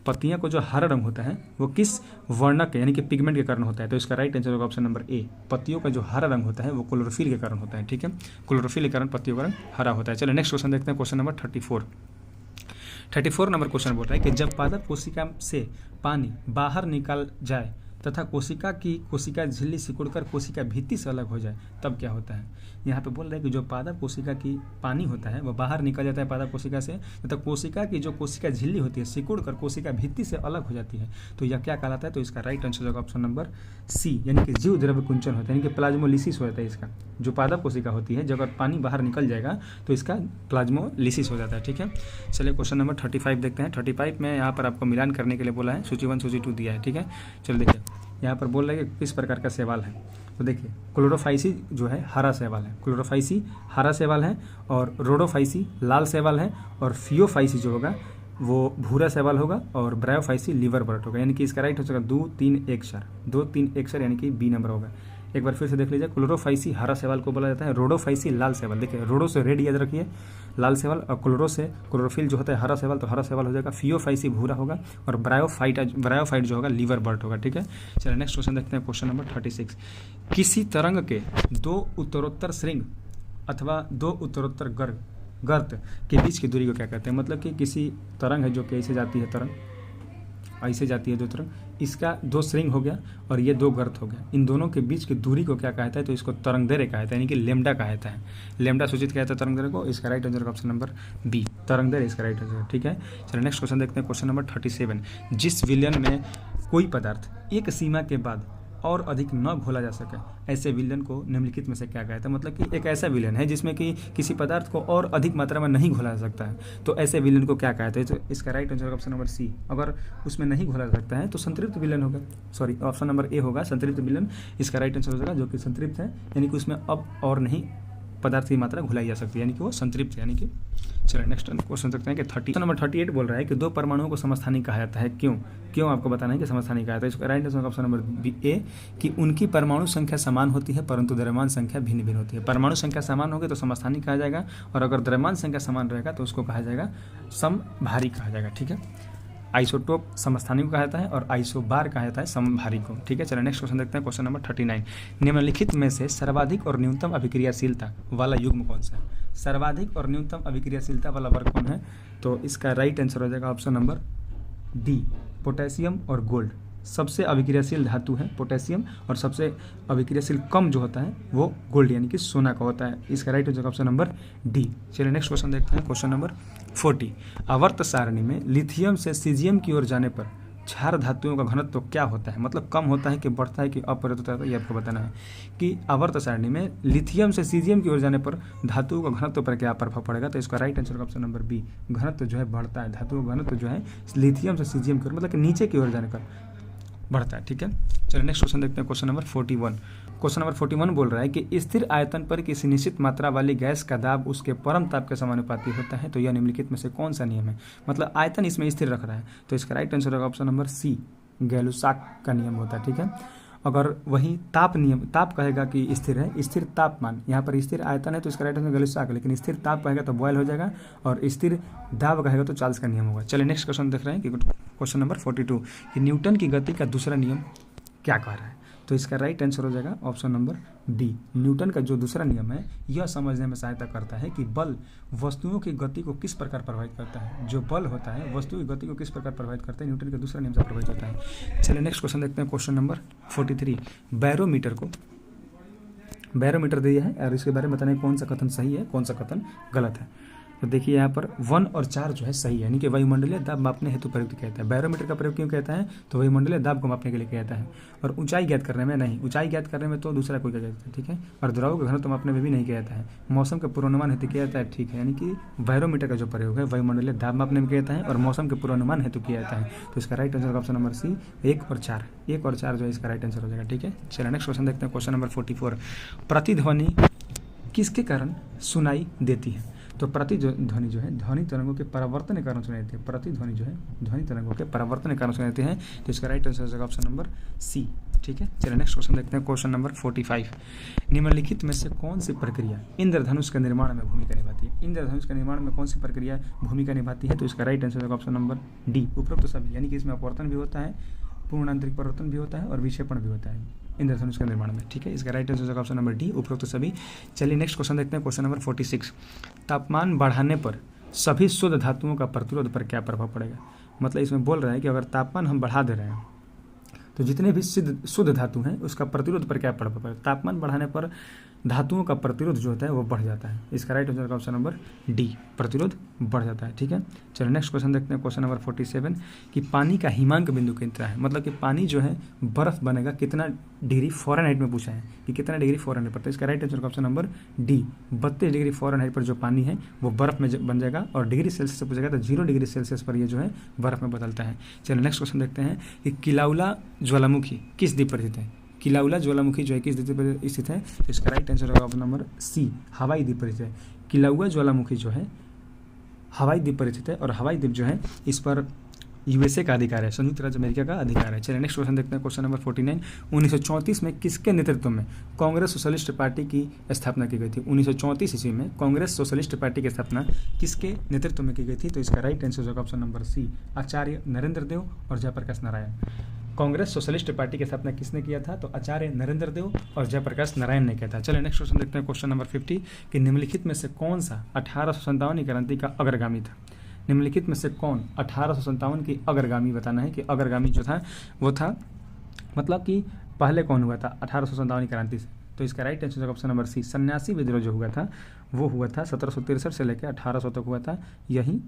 पत्तियों को जो हरा रंग होता है वो किस वर्णक यानी कि पिगमेंट के कारण होता है? तो इसका राइट आंसर होगा ऑप्शन नंबर ए, पत्तियों का जो हरा रंग होता है वो क्लोरोफिल के कारण होता है। ठीक है, क्लोरोफिल के कारण पत्तियों का रंग हरा होता है। चलिए नेक्स्ट क्वेश्चन देखते हैं। क्वेश्चन नंबर 34 नंबर क्वेश्चन बोल रहा है कि जब पादप कोशिका से पानी बाहर निकल जाए तथा कोशिका झिल्ली सिकुड़कर कोशिका भित्ति से अलग हो जाए तब क्या होता है। यहाँ पे बोल रहे हैं कि जो पादप कोशिका की पानी होता है वह बाहर निकल जाता है पादप कोशिका से, तथा कोशिका की जो कोशिका झिल्ली होती है सिकुड़कर कोशिका भित्ति से अलग हो जाती है, तो यह क्या कहलाता है। तो इसका राइट आंसर होगा ऑप्शन नंबर सी, यानी कि जीव द्रव्य कुंचन होता है, यानी कि प्लाज्मोलिसिस होता है इसका। जो पादप कोशिका होती है, जब अगर पानी बाहर निकल जाएगा तो इसका प्लाज्मोलिसिस हो जाता है। ठीक है, चलिए क्वेश्चन नंबर 35 देखते हैं। 35 में यहाँ पर आपको मिलान करने के लिए बोला है, सूची 1 सूची 2 दिया है। ठीक है, चलो देखिए यहाँ पर बोल रहे हैं कि किस प्रकार का शैवाल है। तो देखिए क्लोरोफाइसी जो है हरा शैवाल है, क्लोरोफाइसी हरा शैवाल है, और रोडोफाइसी लाल शैवाल है, और फियोफाइसी जो होगा वो भूरा शैवाल होगा, और ब्रायोफाइसी लिवर बर्ट होगा। यानी कि इसका राइट हो जाएगा 2 3 1 4, 2 3 1 4, यानी कि बी नंबर होगा। एक बार फिर से देख लीजिए, क्लोरोफाइसी हरा शैवाल को बोला जाता है, रोडोफाइसी लाल शैवाल। देखिए रोडो से रेड याद रखिए लाल शैवाल, और क्लोरो से क्लोरोफिल जो होता है हरा शैवाल, तो हरा शैवाल हो जाएगा। फियोफाइसी भूरा होगा, और ब्रायोफाइट जो होगा लिवर बर्ट होगा। ठीक है, चलिए नेक्स्ट क्वेश्चन देखते हैं, क्वेश्चन नंबर 36। किसी तरंग के 2 उत्तरोत्तर श्रृंग अथवा 2 उत्तरोत्तर गर्त के बीच की दूरी को क्या कहते हैं। मतलब कि किसी तरंग है जो कि ऐसे जाती है, तरंग ऐसे जाती है 2 तरंग, इसका 2 श्रृंग हो गया और ये 2 गर्त हो गया, इन दोनों के बीच की दूरी को क्या कहता है। तो इसको तरंग दैर्घ्य कहता है, यानी कि लेमडा कहता है। लेमडा सूचित कहता है तरंग दैर्घ्य को। इसका right answer option number B, तरंग दैर्घ्य इसका राइट आंसर। ठीक है, चलिए नेक्स्ट क्वेश्चन देखते हैं, क्वेश्चन नंबर 37। जिस विलयन में कोई पदार्थ एक सीमा के बाद और अधिक न घोला जा सके, ऐसे विलयन को निम्नलिखित में से क्या कहता है। मतलब कि एक ऐसा विलयन है जिसमें कि किसी पदार्थ को और अधिक मात्रा में नहीं घोला जा सकता है, तो ऐसे विलयन को क्या कहते हैं। तो इसका right answer option number C, अगर उसमें नहीं घोला जा सकता है तो संतृप्त विलयन होगा। सॉरी, ऑप्शन नंबर ए होगा संतृप्त विलयन, इसका राइट आंसर हो जाएगा, जो कि संतृप्त है, यानी कि उसमें अब और नहीं पदार्थ की मात्रा घुलाई जा सकती है, यानी कि वो संतृप्त है। यानी कि चलिए नेक्स्ट क्वेश्चन देखते हैं कि नंबर 38 बोल रहा है कि 2 परमाणुओं को समस्थानिक कहा जाता है। क्यों आपको बताना है कि समस्थानिक कहा जाता है। इसका right answer option number B A, कि उनकी परमाणु संख्या समान होती है परंतु द्रव्यमान संख्या भिन्न भिन्न होती है। परमाणु संख्या समान होगी तो समस्थानिक कहा जाएगा, और अगर द्रव्यमान संख्या समान रहेगा तो उसको कहा जाएगा समभारी कहा जाएगा। ठीक है, आइसोटोप समस्थानिक को कहा जाता है और आइसोबार कहा जाता है समभारी को। ठीक है, चलिए नेक्स्ट क्वेश्चन देखते हैं, क्वेश्चन नंबर 39। निम्नलिखित में से सर्वाधिक और न्यूनतम अभिक्रियाशीलता वाला युग्म कौन सा है। सर्वाधिक और न्यूनतम अभिक्रियाशीलता वाला वर्ग कौन है। तो इसका राइट आंसर हो जाएगा ऑप्शन नंबर डी, पोटेशियम और गोल्ड। सबसे अभिक्रियाशील धातु है पोटेशियम, और सबसे अभिक्रियाशील कम जो होता है वो गोल्ड यानी कि सोना का होता है। इसका राइट हो जाएगा ऑप्शन नंबर डी। चलिए नेक्स्ट क्वेश्चन देखते हैं, क्वेश्चन नंबर 40। आवर्त सारणी में लिथियम से सीजियम की ओर जाने पर क्षार धातुओं का घनत्व तो क्या होता है। मतलब कम होता है कि बढ़ता है कि अपरिवर्तित होता है, ये आपको बताना है कि आवर्त सारणी में लिथियम से सीजियम की ओर जाने पर धातुओं का घनत्व पर क्या प्रभाव पड़ेगा। तो इसका right answer option number B, घनत्व जो है बढ़ता है, धातुओं का घनत्व जो है लिथियम से सीजियम की ओर मतलब कि नीचे की ओर जाने पर बढ़ता है। ठीक है, चलिए नेक्स्ट क्वेश्चन देखते हैं, क्वेश्चन नंबर 41। क्वेश्चन नंबर 41 बोल रहा है कि स्थिर आयतन पर किसी निश्चित मात्रा वाली गैस का दाब उसके परम ताप के समानुपाती होता है, तो यह निम्नलिखित में से कौन सा नियम है। मतलब आयतन इसमें स्थिर रख रहा है, तो इसका राइट आंसर होगा ऑप्शन नंबर सी, गैलुसाक का नियम होता है। ठीक है, अगर वही ताप नियम, ताप कहेगा कि स्थिर है, स्थिर तापमान, यहाँ पर स्थिर आयतन है तो इसका राइट आंसर गैलुसाक, लेकिन स्थिर ताप कहेगा तो बॉयल हो जाएगा, और स्थिर दाब कहेगा तो चार्ल्स का नियम होगा। चलिए नेक्स्ट क्वेश्चन देख रहे हैं कि क्वेश्चन नंबर 42 कि न्यूटन की गति का दूसरा नियम क्या कह रहा है। तो इसका राइट आंसर हो जाएगा ऑप्शन नंबर डी, न्यूटन का जो दूसरा नियम है यह समझने में सहायता करता है कि बल वस्तुओं की गति को किस प्रकार प्रभावित करता है। जो बल होता है वस्तु की गति को किस प्रकार प्रभावित करता है, न्यूटन के दूसरा नियम से प्रभावित होता है। चलिए नेक्स्ट क्वेश्चन देखते हैं, क्वेश्चन नंबर 43। बैरोमीटर दिया है और इसके बारे में बताना है कौन सा कथन सही है कौन सा कथन गलत है। तो देखिए यहाँ पर 1 और 4 जो है सही है, यानी कि वायुमंडलीय दाब मापने हेतु प्रयुक्त कहता है। बैरोमीटर का प्रयोग क्यों कहता है, तो वायुमंडलीय दाब को मापने के लिए कहता है, और ऊंचाई ज्ञात करने में नहीं, ऊंचाई ज्ञात करने में तो दूसरा कोई कहता है। ठीक है, और द्रव का घनत्व मापने में भी नहीं कहता है। मौसम के पूर्वानुमान हेतु किया जाता है। ठीक है, यानी कि बैरोमीटर का जो प्रयोग है वायुमंडलीय दाब मापने में कहता है और मौसम के पूर्वानुमान हेतु किया जाता है। तो इसका right answer option number C, 1 और 4 जो है इसका राइट आंसर हो जाएगा। ठीक है, चलिए नेक्स्ट क्वेश्चन देखते हैं, क्वेश्चन नंबर 44। प्रतिध्वनि किसके कारण सुनाई देती है। तो प्रतिध्वनि जो है ध्वनि तरंगों के परावर्तन के कारण सुनाई देती है। प्रतिध्वनि जो है ध्वनि तरंगों के परावर्तन के कारण सुनाई देती है, तो इसका राइट आंसर होगा ऑप्शन नंबर सी। ठीक है, चलिए नेक्स्ट क्वेश्चन देखते हैं, क्वेश्चन नंबर 45। निम्नलिखित में से कौन सी प्रक्रिया इंद्रधनुष के निर्माण में भूमिका निभाती है। इंद्रधनुष के निर्माण में कौन सी प्रक्रिया भूमिका निभाती है, तो इसका राइट आंसर होगा ऑप्शन नंबर डी, उपरोक्त सभी, यानी कि इसमें अपवर्तन भी होता है, पूर्ण आंतरिक परिवर्तन भी होता है और विक्षेपण भी होता है इंद्रधनुष के निर्माण में। ठीक है, इसका राइट आंसर होगा ऑप्शन नंबर डी, उपरोक्त सभी। चलिए नेक्स्ट क्वेश्चन देखते हैं, क्वेश्चन नंबर 46। तापमान बढ़ाने पर सभी शुद्ध धातुओं का प्रतिरोध पर क्या प्रभाव पड़ेगा। मतलब इसमें बोल रहा है कि अगर तापमान हम बढ़ा दे रहे हैं तो जितने भी शुद्ध धातु हैं उसका प्रतिरोध पर क्या पड़ता है, तापमान बढ़ाने पर धातुओं का प्रतिरोध जो होता है वो बढ़ जाता है। इसका राइट आंसर का ऑप्शन नंबर डी, प्रतिरोध बढ़ जाता है। ठीक है, चलो नेक्स्ट क्वेश्चन देखते हैं, क्वेश्चन नंबर 47 कि पानी का हिमांक बिंदु कितना है, मतलब कि पानी जो है बर्फ बनेगा कितना डिग्री फ़ारेनहाइट में पूछा है कि कितना डिग्री फ़ारेनहाइट पर। तो इसका राइट आंसर का option number D, 32 degree Fahrenheit पर जो पानी है वो बर्फ में बन जाएगा, और डिग्री सेल्सियस से पूछेगा तो 0 डिग्री सेल्सियस पर ये जो है बर्फ में बदलता है। चलो नेक्स्ट क्वेश्चन देखते हैं कि किलाउला ज्वालामुखी किस द्वीप पर स्थित है। किलाउला ज्वालामुखी जो है किस द्वीप पर स्थित है, तो इसका राइट आंसर होगा ऑप्शन नंबर सी, हवाई द्वीप पर स्थित है। किलाउआ ज्वालामुखी जो है हवाई द्वीप पर स्थित है, और हवाई द्वीप जो है इस पर यूएसए का अधिकार है, संयुक्त राज्य अमेरिका का अधिकार है। चलिए नेक्स्ट क्वेश्चन देखते हैं, क्वेश्चन नंबर 49 1934 में किसके नेतृत्व में कांग्रेस सोशलिस्ट पार्टी की स्थापना की गई थी। 1934 ईस्वी में कांग्रेस सोशलिस्ट पार्टी की स्थापना किसके नेतृत्व में की गई थी, तो इसका राइट आंसर होगा ऑप्शन नंबर सी, आचार्य नरेंद्र देव और जयप्रकाश नारायण। कांग्रेस सोशलिस्ट पार्टी की स्थापना किसने किया था, तो आचार्य नरेंद्र देव और जयप्रकाश नारायण ने किया था। चलिए नेक्स्ट क्वेश्चन देखते हैं, क्वेश्चन नंबर 50 कि निम्नलिखित में से कौन सा 1857 की क्रांति का अग्रगामी था। निम्नलिखित में से कौन 1857 की अग्रगामी बताना है कि अग्रगामी जो था वो था, मतलब कि पहले कौन हुआ था 1857 की क्रांति से। तो इसका right answer option number C, सन्यासी विद्रोह जो हुआ था वो हुआ था 1763 से लेकर 1800 तक हुआ था, यही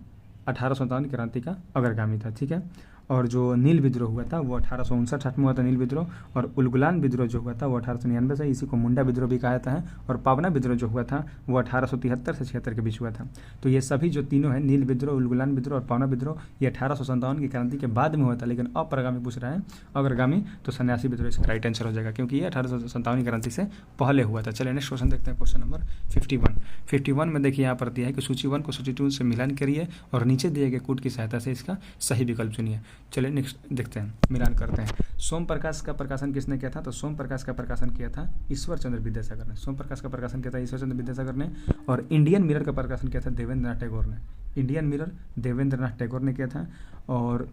1857 की क्रांति का अग्रगामी था। ठीक है, और जो नील विद्रोह हुआ था वो 1859 में हुआ था नील विद्रोह, और उलगुलान विद्रोह जो हुआ था वो 1899 से, इसी को मुंडा विद्रोह भी कहा जाता है, और पावना विद्रोह जो हुआ था वो 1873 से 76 के बीच हुआ था। तो ये सभी जो तीनों हैं, नील विद्रोह, उलगुलान विद्रोह और पावना विद्रोह, ये 1857 की क्रांति के बाद में हुआ था। लेकिन अप्रगामी पूछ रहा है, अग्रगामी तो सन्यासी विद्रोह इसका राइट आंसर हो जाएगा, क्योंकि ये 1857 की क्रांति से पहले हुआ था। चलिए नेक्स्ट क्वेश्चन देखते हैं, क्वेश्चन नंबर 51 में देखिए यहाँ पर दिया है कि सूची 1 को सूची 2 से मिलान करिए और नीचे दिए गए कूट की सहायता से इसका सही विकल्प चुनिए। चलिए नेक्स्ट देखते हैं, मिलान करते हैं। सोम प्रकाश का प्रकाशन किसने किया था, तो सोम प्रकाश का प्रकाशन किया था ईश्वर चंद्र विद्यासागर ने। सोम प्रकाश का प्रकाशन किया था ईश्वर चंद्र विद्यासागर ने, और इंडियन मिरर का प्रकाशन किया था देवेंद्र नाथ टैगोर ने। इंडियन मिरर देवेंद्र नाथ टैगोर ने किया था, और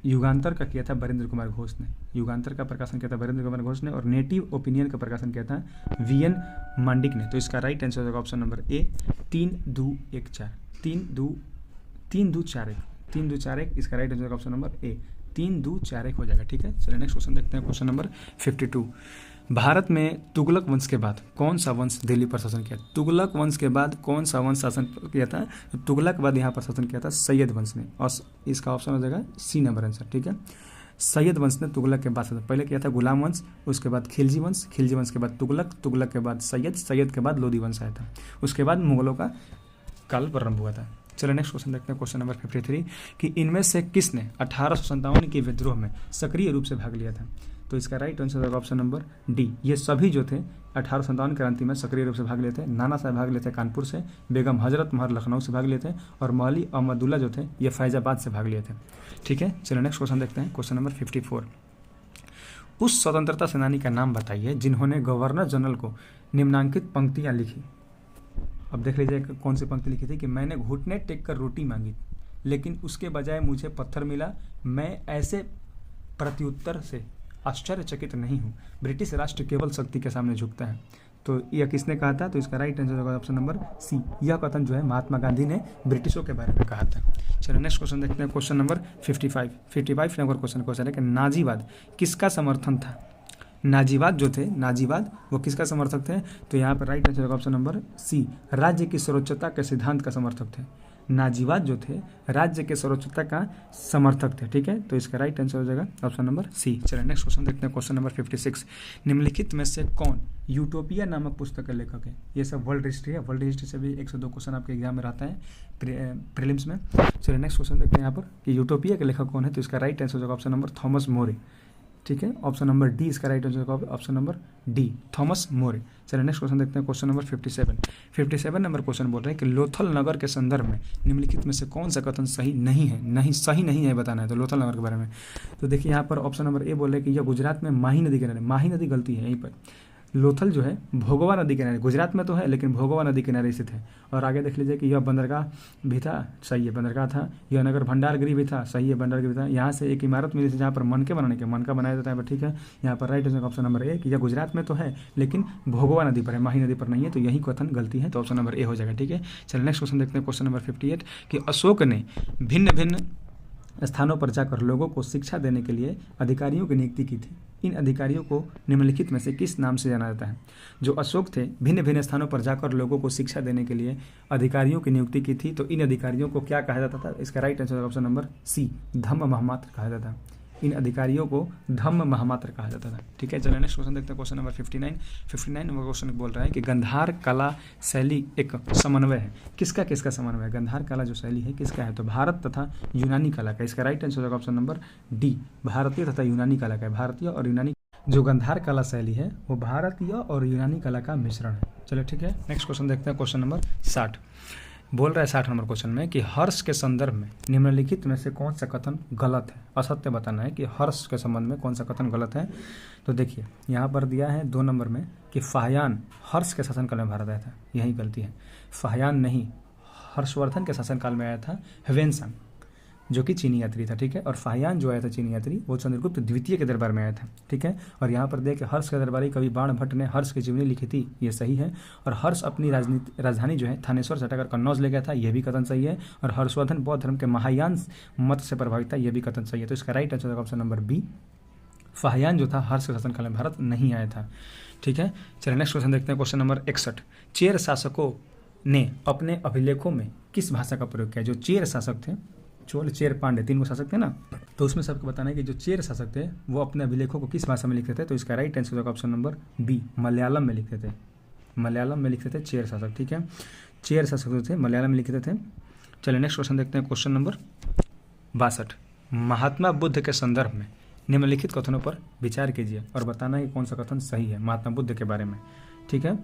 युगांतर का किया था वरेंद्र कुमार घोष ने। युगांतर का प्रकाशन किया था वरेंद्र कुमार घोष ने, और नेटिव ओपिनियन का प्रकाशन किया था वीएन मांडिक ने। तो इसका राइट आंसर होगा ऑप्शन नंबर ए, 3-2-1-4 3-2-4-1 इसका राइट आंसर होगा ऑप्शन नंबर ए, 3-2-4-1 हो जाएगा। ठीक है, चलिए नेक्स्ट क्वेश्चन देखते हैं, क्वेश्चन नंबर 52 भारत में तुगलक वंश के बाद कौन सा वंश दिल्ली पर शासन किया। तुगलक वंश के बाद कौन सा वंश शासन किया था, तो तुगलक के बाद यहाँ पर शासन किया था सैयद वंश ने, और इसका ऑप्शन हो जाएगा सी नंबर आंसर। ठीक है, सैयद वंश ने तुगलक के बाद शासन, पहले किया था गुलाम वंश, उसके बाद खिलजी वंश, खिलजी वंश के बाद तुगलक, तुगलक के बाद सैयद, सैयद के बाद लोधी वंश आया था, उसके बाद मुगलों का काल प्रारंभ हुआ था। चलो नेक्स्ट क्वेश्चन देखते हैं, क्वेश्चन नंबर 53 कि इनमें से किसने 1857 के विद्रोह में सक्रिय रूप से भाग लिया था। तो इसका राइट आंसर होगा ऑप्शन नंबर डी, ये सभी जो थे 1857 क्रांति में सक्रिय रूप से भाग लिए थे। नाना साहब भाग लिए थे कानपुर से, बेगम हजरत महर लखनऊ से भाग लिए थे, और मौली अहमदुल्ला जो थे ये फैजाबाद से भाग लिए थे। ठीक है, चलो नेक्स्ट क्वेश्चन देखते हैं, क्वेश्चन नंबर 54 उस स्वतंत्रता सेनानी का नाम बताइए जिन्होंने गवर्नर जनरल को निम्नांकित पंक्तियाँ लिखी। अब देख लीजिए कौन सी पंक्ति लिखी थी कि मैंने घुटने टेक कर रोटी मांगी लेकिन उसके बजाय मुझे पत्थर मिला, मैं ऐसे प्रत्युत्तर से आश्चर्यचकित नहीं हूँ, ब्रिटिश राष्ट्र केवल शक्ति के सामने झुकता है। तो यह किसने कहा था, तो इसका राइट आंसर होगा ऑप्शन नंबर सी, यह कथन जो है महात्मा गांधी ने ब्रिटिशों के बारे में कहा था। चलिए नेक्स्ट क्वेश्चन देखते हैं, क्वेश्चन नंबर 55 नंबर क्वेश्चन है कि नाजीवाद किसका समर्थन था। नाजीवाद जो थे, नाजीवाद वो किसका समर्थक थे, तो यहाँ पर राइट आंसर होगा ऑप्शन नंबर सी, राज्य की सर्वोच्चता के सिद्धांत का समर्थक थे। नाजीवाद जो थे राज्य के सर्वोच्चता का समर्थक थे। ठीक है, तो इसका राइट आंसर हो जाएगा ऑप्शन नंबर सी। चलिए नेक्स्ट क्वेश्चन देखते हैं, क्वेश्चन नंबर 56 निम्नलिखित में से कौन यूटोपिया नामक पुस्तक के लेखक है। ये सब वर्ल्ड हिस्ट्री है, वर्ल्ड हिस्ट्री से भी 102 क्वेश्चन आपके एग्जाम में रहता है प्रीलिम्स में। चलिए नेक्स्ट क्वेश्चन देखते हैं यहाँ पर कि यूटोपिया के लेखक कौन है, तो इसका राइट आंसर हो जाएगा ऑप्शन नंबर थॉमस मोरे। ठीक है, ऑप्शन नंबर डी इसका राइट आंसर होगा ऑप्शन नंबर डी, थॉमस मोरे। चलिए नेक्स्ट क्वेश्चन देखते हैं, क्वेश्चन नंबर 57 नंबर क्वेश्चन बोल रहे हैं कि लोथल नगर के संदर्भ में निम्नलिखित में से कौन सा कथन सही नहीं है बताना है, तो लोथल नगर के बारे में। तो देखिए यहाँ पर ऑप्शन नंबर ए बोल रहे हैं कि यह गुजरात में माही नदी किनारे, माही नदी गलती है यहीं पर, लोथल जो है भोगवा नदी किनारे, गुजरात में तो है लेकिन भोगवा नदी किनारे स्थित है। और आगे देख लीजिए कि यह बंदरगाह भी था, सही है बंदरगाह था। यह नगर भंडारगृह भी था, सही है भंडारगृह था। यहाँ से एक इमारत मिली थी जहाँ पर मनके बनाया जाता है, ठीक है। यहाँ पर right answer option number A कि यह गुजरात में तो है लेकिन भोगवा नदी पर है, माही नदी पर नहीं है, तो यही कथन गलती है, तो ऑप्शन नंबर ए हो जाएगा। ठीक है, चलिए नेक्स्ट क्वेश्चन देखते हैं, क्वेश्चन नंबर 58 कि अशोक ने भिन्न भिन्न स्थानों पर जाकर लोगों को शिक्षा देने के लिए अधिकारियों की नियुक्ति की थी। इन अधिकारियों को निम्नलिखित में से किस नाम से जाना जाता है? जो अशोक थे, भिन्न भिन्न स्थानों पर जाकर लोगों को शिक्षा देने के लिए अधिकारियों की नियुक्ति की थी, तो इन अधिकारियों को क्या कहा जाता था? इसका right answer option number C, Dhamma Mahamatra कहा जाता है। इन अधिकारियों को धम्म महामात्र कहा जाता था। ठीक है, चलिए नेक्स्ट क्वेश्चन देखते हैं। क्वेश्चन नंबर 59 नंबर क्वेश्चन बोल रहा है कि गंधार कला शैली एक समन्वय है। किसका किसका समन्वय है? गंधार कला जो शैली है किसका है? तो भारत तथा यूनानी कला का। इसका right answer option number D, भारतीय तथा यूनानी कला का है। भारतीय और यूनानी जो गंधार कला शैली है वो भारतीय और यूनानी कला का मिश्रण है। चलो ठीक है, नेक्स्ट क्वेश्चन देखते हैं। क्वेश्चन नंबर 60 बोल रहा है 60 नंबर क्वेश्चन में कि हर्ष के संदर्भ में निम्नलिखित में से कौन सा कथन गलत है? असत्य बताना है कि हर्ष के संबंध में कौन सा कथन गलत है। तो देखिए यहाँ पर दिया है 2 नंबर में कि फाह्यान हर्ष के शासनकाल में भारत आया था, यही गलती है। फाह्यान नहीं, हर्षवर्धन के शासनकाल में आया था ह्वेनसांग जो कि चीनी यात्री था। ठीक है, और फाह्यान जो आया था चीनी यात्री वो चंद्रगुप्त द्वितीय के दरबार में आया था। ठीक है, और यहाँ पर देख हर्ष के दरबारी कवि बाण भट्ट ने हर्ष की जीवनी लिखी थी, ये सही है। और हर्ष अपनी राजधानी जो है थानेश्वर से हटाकर कन्नौज ले गया था, यह भी कथन सही है। और हर्षवर्धन बौद्ध धर्म के महायान मत से प्रभावित था, यह भी कथन सही है। तो इसका right answer option number B, Fahien जो था हर्ष के शासनकाल में भारत नहीं आया था। ठीक है, चलिए नेक्स्ट क्वेश्चन देखते हैं। क्वेश्चन नंबर 61 चेर शासकों ने अपने अभिलेखों में किस भाषा का प्रयोग किया? जो चेर शासक थे, चोल चेर पांडे 3 शासक थे ना, तो उसमें सबको बताना है कि जो चेर शासक थे वो अपने अभिलेखों को किस भाषा में लिखते थे? तो इसका right answer option number B, Malayalam में लिखते थे। मलयालम में लिखते थे चेर शासक। ठीक है, चेर शासक जो थे मलयालम में लिखते थे। चलिए नेक्स्ट क्वेश्चन देखते हैं। क्वेश्चन नंबर 62 महात्मा बुद्ध के संदर्भ में निम्नलिखित कथनों पर विचार कीजिए और बताना है कि कौन सा कथन सही है महात्मा बुद्ध के बारे में। ठीक है,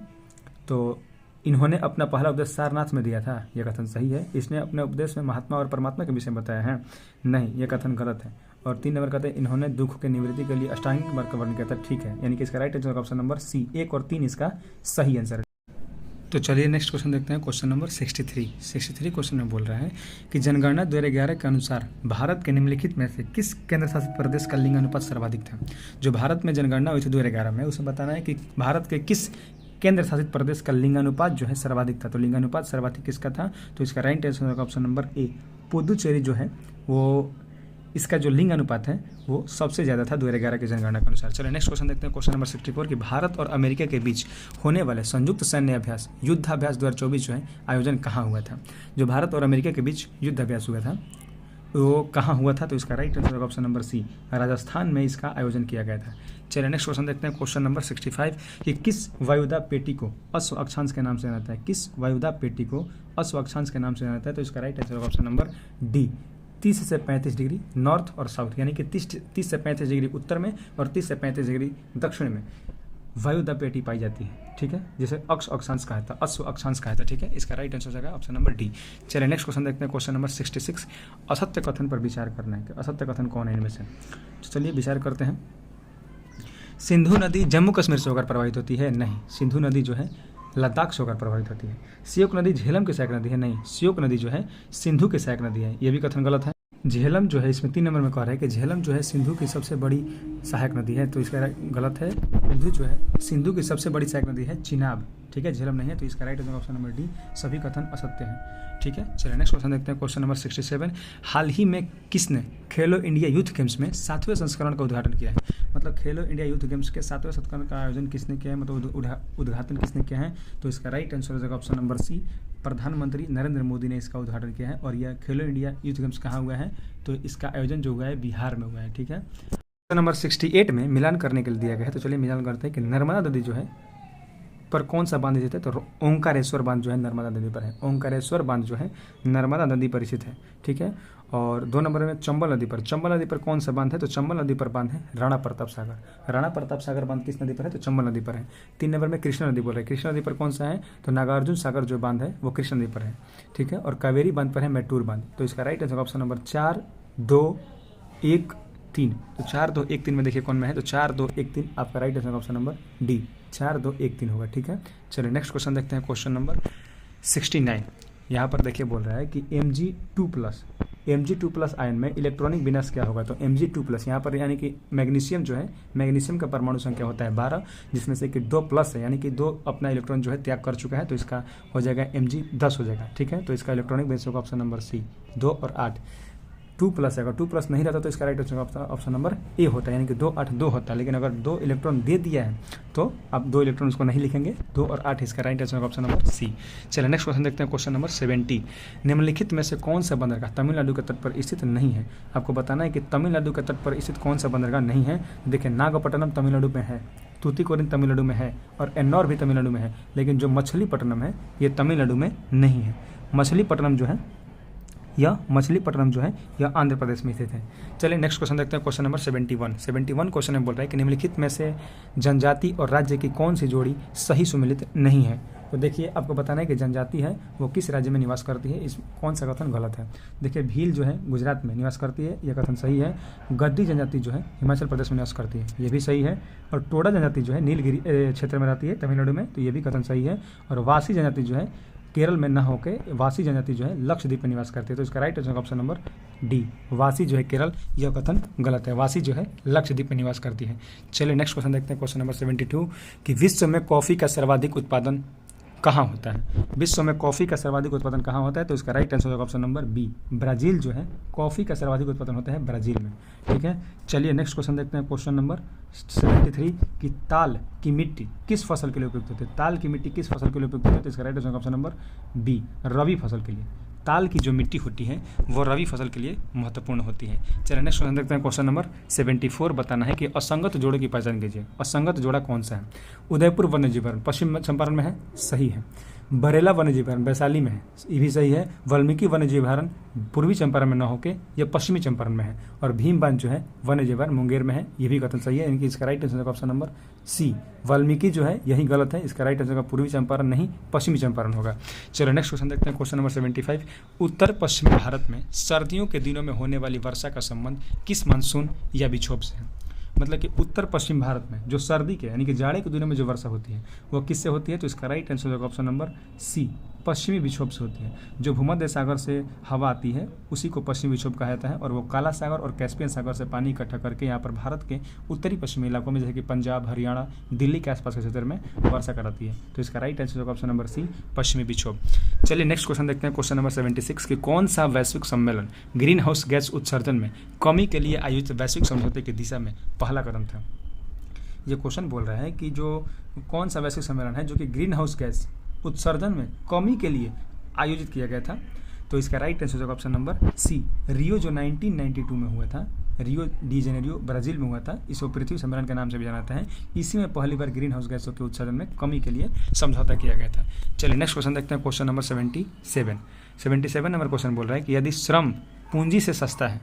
तो इन्होंने अपना पहला उपदेश सारनाथ में दिया था, यह कथन सही है। इसने अपने उपदेश में महात्मा और परमात्मा के विषय में बताया है, नहीं, यह कथन गलत है। और 3 नंबर कहते हैं इन्होंने दुख के निवृत्ति के लिए अष्टांगिक मार्ग का वर्णन किया था, ठीक है। यानी कि इसका right answer option number C, 1 और 3 इसका सही आंसर है। तो चलिए नेक्स्ट क्वेश्चन देखते हैं। क्वेश्चन नंबर 63 क्वेश्चन में बोल रहा है कि जनगणना 2011 के अनुसार भारत के निम्नलिखित में से किस केंद्र शासित प्रदेश का लिंगानुपात सर्वाधिक था? जो भारत में जनगणना हुई थी 2011 में, उसमें बताना है कि भारत के किस केंद्र शासित प्रदेश का लिंगानुपात जो है सर्वाधिक था। तो लिंगानुपात सर्वाधिक किसका था? तो इसका राइट आंसर होगा ऑप्शन नंबर ए, पुदुचेरी जो है वो इसका जो लिंग अनुपात है वो सबसे ज़्यादा था 2011 की जनगणना के अनुसार। चलिए नेक्स्ट क्वेश्चन देखते हैं। क्वेश्चन नंबर 64 कि भारत और अमेरिका के बीच होने वाले संयुक्त सैन्य अभ्यास युद्धाभ्यास 2024 जो है आयोजन कहाँ हुआ था? जो भारत और अमेरिका के बीच युद्धाभ्यास हुआ था वो कहाँ हुआ था? तो इसका right answer option number C, Rajasthan में इसका आयोजन किया गया था। चलिए नेक्स्ट क्वेश्चन देखते हैं। क्वेश्चन नंबर 65 कि किस वायुदा पेटी को अश्व अक्षांश के नाम से जाना जाता है? किस वायुदा पेटी को अश्व अक्षांश के नाम से जाना जाता है? तो इसका right answer option number D, 30 से 35 डिग्री नॉर्थ और साउथ, यानी कि 30 से 35 डिग्री उत्तर में और 30 से 35 डिग्री दक्षिण में वायुदा पेटी पाई जाती है। ठीक है, जिसे अक्ष अक्षांश कहा था, अश्व अक्षांश कहा था। ठीक है, इसका राइट आंसर जाएगा ऑप्शन नंबर डी। चलिए नेक्स्ट क्वेश्चन देखते हैं। क्वेश्चन नंबर 66 असत्य कथन पर विचार करना है कि असत्य कथन कौन है इनमें से। तो चलिए विचार करते हैं। सिंधु नदी जम्मू कश्मीर से होकर प्रवाहित होती है, नहीं। सिंधु नदी जो है लद्दाख से होकर प्रभावित होती है। श्योक नदी झेलम की सहायक नदी है, नहीं। श्योक नदी जो है सिंधु की सहायक नदी है, यह भी कथन गलत है। झेलम जो है इसमें 3 नंबर में कह रहा है कि झेलम जो है सिंधु की सबसे बड़ी सहायक नदी है, तो इसका गलत है। सिंधु जो है सिंधु की सबसे बड़ी सहायक नदी है चिनाब। ठीक है, झेलम नहीं है, तो इसका right answer option number D, सभी कथन असत्य हैं। ठीक है, चलिए नेक्स्ट क्वेश्चन देखते हैं। क्वेश्चन नंबर 67 हाल ही में किसने खेलो इंडिया यूथ गेम्स में 7वें संस्करण का उद्घाटन किया है? मतलब खेलो इंडिया यूथ गेम्स के 7वें संस्करण का आयोजन किसने किया है, मतलब उद्घाटन किसने किया है? तो इसका राइट आंसर हो जाएगा ऑप्शन नंबर सी, प्रधानमंत्री नरेंद्र मोदी ने इसका उद्घाटन किया है। और यह खेलो इंडिया यूथ गेम्स कहाँ हुआ है? तो इसका आयोजन जो हुआ है बिहार में हुआ है। ठीक है, क्वेश्चन नंबर 68 में मिलान करने के लिए दिया गया है, तो चलिए मिलान करते हैं कि नर्मदा नदी जो है पर कौन सा बांध स्थित है? तो ओंकारेश्वर बांध जो है नर्मदा नदी पर है। ओंकारेश्वर बांध जो है नर्मदा नदी पर स्थित है। ठीक है, और 2 नंबर में चंबल नदी पर, चंबल नदी पर कौन सा बांध है? तो चंबल नदी पर बांध है राणा प्रताप सागर। राणा प्रताप सागर बांध किस नदी पर है? तो चंबल नदी पर है। 3 नंबर में कृष्णा नदी बोल रहे हैं, कृष्णा नदी पर कौन सा है? तो नागार्जुन सागर जो बांध है वो कृष्णा नदी पर है। ठीक है, और कावेरी बांध पर है मैटूर बांध। तो इसका राइट आंसर ऑप्शन नंबर 4, 2, 1, 3। तो 4, 2, 1, 3 में देखिए कौन में है? तो 4, 2, 1, 3 आपका right answer option number D, 4, 2, 1, 3 होगा। ठीक है, चलिए नेक्स्ट क्वेश्चन देखते हैं। क्वेश्चन नंबर 69 यहाँ पर देखिए बोल रहा है कि Mg2+ आयन में इलेक्ट्रॉनिक विनाश क्या होगा? तो Mg2+ यहाँ पर यानी कि मैग्नीशियम जो है, मैग्नीशियम का परमाणु संख्या होता है 12, जिसमें से कि 2+ है, यानी कि 2 अपना इलेक्ट्रॉन जो है त्याग कर चुका है, तो इसका हो जाएगा Mg10 हो जाएगा। ठीक है, तो इसका इलेक्ट्रॉनिक विनाश होगा ऑप्शन नंबर सी, 2 और 8। 2 प्लस है, अगर 2 प्लस नहीं रहता तो इसका राइट आंसर ऑप्शन नंबर ए होता है, यानी कि 2 8 2 होता है। लेकिन अगर 2 इलेक्ट्रॉन दे दिया है तो अब 2 इलेक्ट्रॉन उसको नहीं लिखेंगे, 2 और 8 इसका right answer option number C. चलिए नेक्स्ट क्वेश्चन देखते हैं, क्वेश्चन नंबर 70। निम्नलिखित में से कौन सा बंदरगाह तमिलनाडु के तट पर स्थित नहीं है? आपको बताना है कि तमिलनाडु के तट पर स्थित कौन सा बंदरगाह नहीं है। देखिए नागपट्टनम तमिलनाडु में है, तूतीकोरिन तमिलनाडु में है और एन्नौर भी तमिलनाडु में है, लेकिन जो मछलीपट्टनम है ये तमिलनाडु में नहीं है। मछलीपट्टनम जो है यह आंध्र प्रदेश में स्थित है। चलिए नेक्स्ट क्वेश्चन देखते हैं, क्वेश्चन नंबर 71 क्वेश्चन में बोल रहा है कि निम्नलिखित में से जनजाति और राज्य की कौन सी जोड़ी सही सुमेलित नहीं है। तो देखिए आपको बताना है कि जनजाति है वो किस राज्य में निवास करती है, इस कौन सा कथन गलत है। देखिए भील जो है गुजरात में निवास करती है, यह कथन सही है। गद्दी जनजाति जो है हिमाचल प्रदेश में निवास करती है, ये भी सही है। और टोडा जनजाति जो है नीलगिरी क्षेत्र में रहती है तमिलनाडु में, तो ये भी कथन सही है। और वासी जनजाति जो है केरल में न होकर वासी जनजाति जो है लक्षद्वीप में निवास करती है, तो इसका right answer option number D. वासी जो है केरल, यह कथन गलत है, वासी जो है लक्षद्वीप में निवास करती है। चलिए नेक्स्ट क्वेश्चन देखते हैं, क्वेश्चन नंबर 72 कि विश्व में कॉफ़ी का सर्वाधिक उत्पादन कहाँ होता है? विश्व में कॉफ़ी का सर्वाधिक उत्पादन कहाँ होता है? तो इसका right answer option number B, Brazil जो है कॉफ़ी का सर्वाधिक उत्पादन होता है ब्राज़ील में। ठीक है, चलिए नेक्स्ट क्वेश्चन देखते हैं, क्वेश्चन नंबर 73 कि ताल की मिट्टी किस फसल के लिए उपयुक्त होती है? ताल की मिट्टी किस फसल के लिए उपयुक्त होती है? तो इसका right answer option number B, rabi फसल के लिए। ताल की जो मिट्टी होती है वो रबी फसल के लिए महत्वपूर्ण होती है। चलिए नेक्स्ट क्वेश्चन देखते हैं, क्वेश्चन नंबर 74 बताना है कि असंगत जोड़े की पहचान कीजिए। असंगत जोड़ा कौन सा है? उदयपुर वन्यजीव अभयारण्य पश्चिम चंपारण में है, सही है। बरेला वन्यजीव अभयारण्य वैशाली में है, ये भी सही है। वाल्मीकि वन्यजीव अभयारण्य पूर्वी चंपारण में न होकर यह पश्चिमी चंपारण में है। और भीमबांध जो है वन्यजीव अभयारण्य मुंगेर में है, ये भी कथन सही है, इनकी इसका right answer option number C. Valmiki जो है यही गलत है, इसका राइट आंसर का पूर्वी चंपारण नहीं पश्चिमी चंपारण होगा। चलो नेक्स्ट क्वेश्चन देखते हैं, क्वेश्चन नंबर 75 उत्तर पश्चिमी भारत में सर्दियों के दिनों में होने वाली वर्षा का संबंध किस मानसून या विक्षोभ से है? मतलब कि उत्तर पश्चिम भारत में जो सर्दी के यानी कि जाड़े के दिनों में जो वर्षा होती है वो किससे होती है? तो इसका राइट आंसर होगा ऑप्शन नंबर सी, पश्चिमी विक्षोभ से होती है। जो भूमध्य सागर से हवा आती है उसी को पश्चिमी विक्षोभ कहा जाता है, और वो काला सागर और कैस्पियन सागर से पानी इकट्ठा करके यहाँ पर भारत के उत्तरी पश्चिमी इलाकों में जैसे कि पंजाब, हरियाणा, दिल्ली के आसपास के क्षेत्र में वर्षा कराती है। तो इसका राइट आंसर होगा ऑप्शन नंबर सी, पश्चिमी विक्षोभ। चलिए नेक्स्ट क्वेश्चन देखते हैं, क्वेश्चन नंबर 76 कि कौन सा वैश्विक सम्मेलन ग्रीन हाउस गैस उत्सर्जन में कमी के लिए आयोजित वैश्विक समझौते की दिशा में पहला कदम था? ये क्वेश्चन बोल रहा है कि जो कौन सा वैश्विक सम्मेलन है जो कि ग्रीन हाउस गैस उत्सर्जन में कमी के लिए आयोजित किया गया था? तो इसका राइट आंसर होगा ऑप्शन नंबर सी, रियो जो 1992 में हुआ था, रियो डी जेनेरियो ब्राज़ील में हुआ था, इसको पृथ्वी सम्मेलन के नाम से भी जाना जाता है। इसी में पहली बार ग्रीन हाउस गैसों के उत्सर्जन में कमी के लिए समझौता किया गया था। चलिए नेक्स्ट क्वेश्चन देखते हैं, क्वेश्चन नंबर 77 नंबर क्वेश्चन बोल रहा है कि यदि श्रम पूंजी से सस्ता है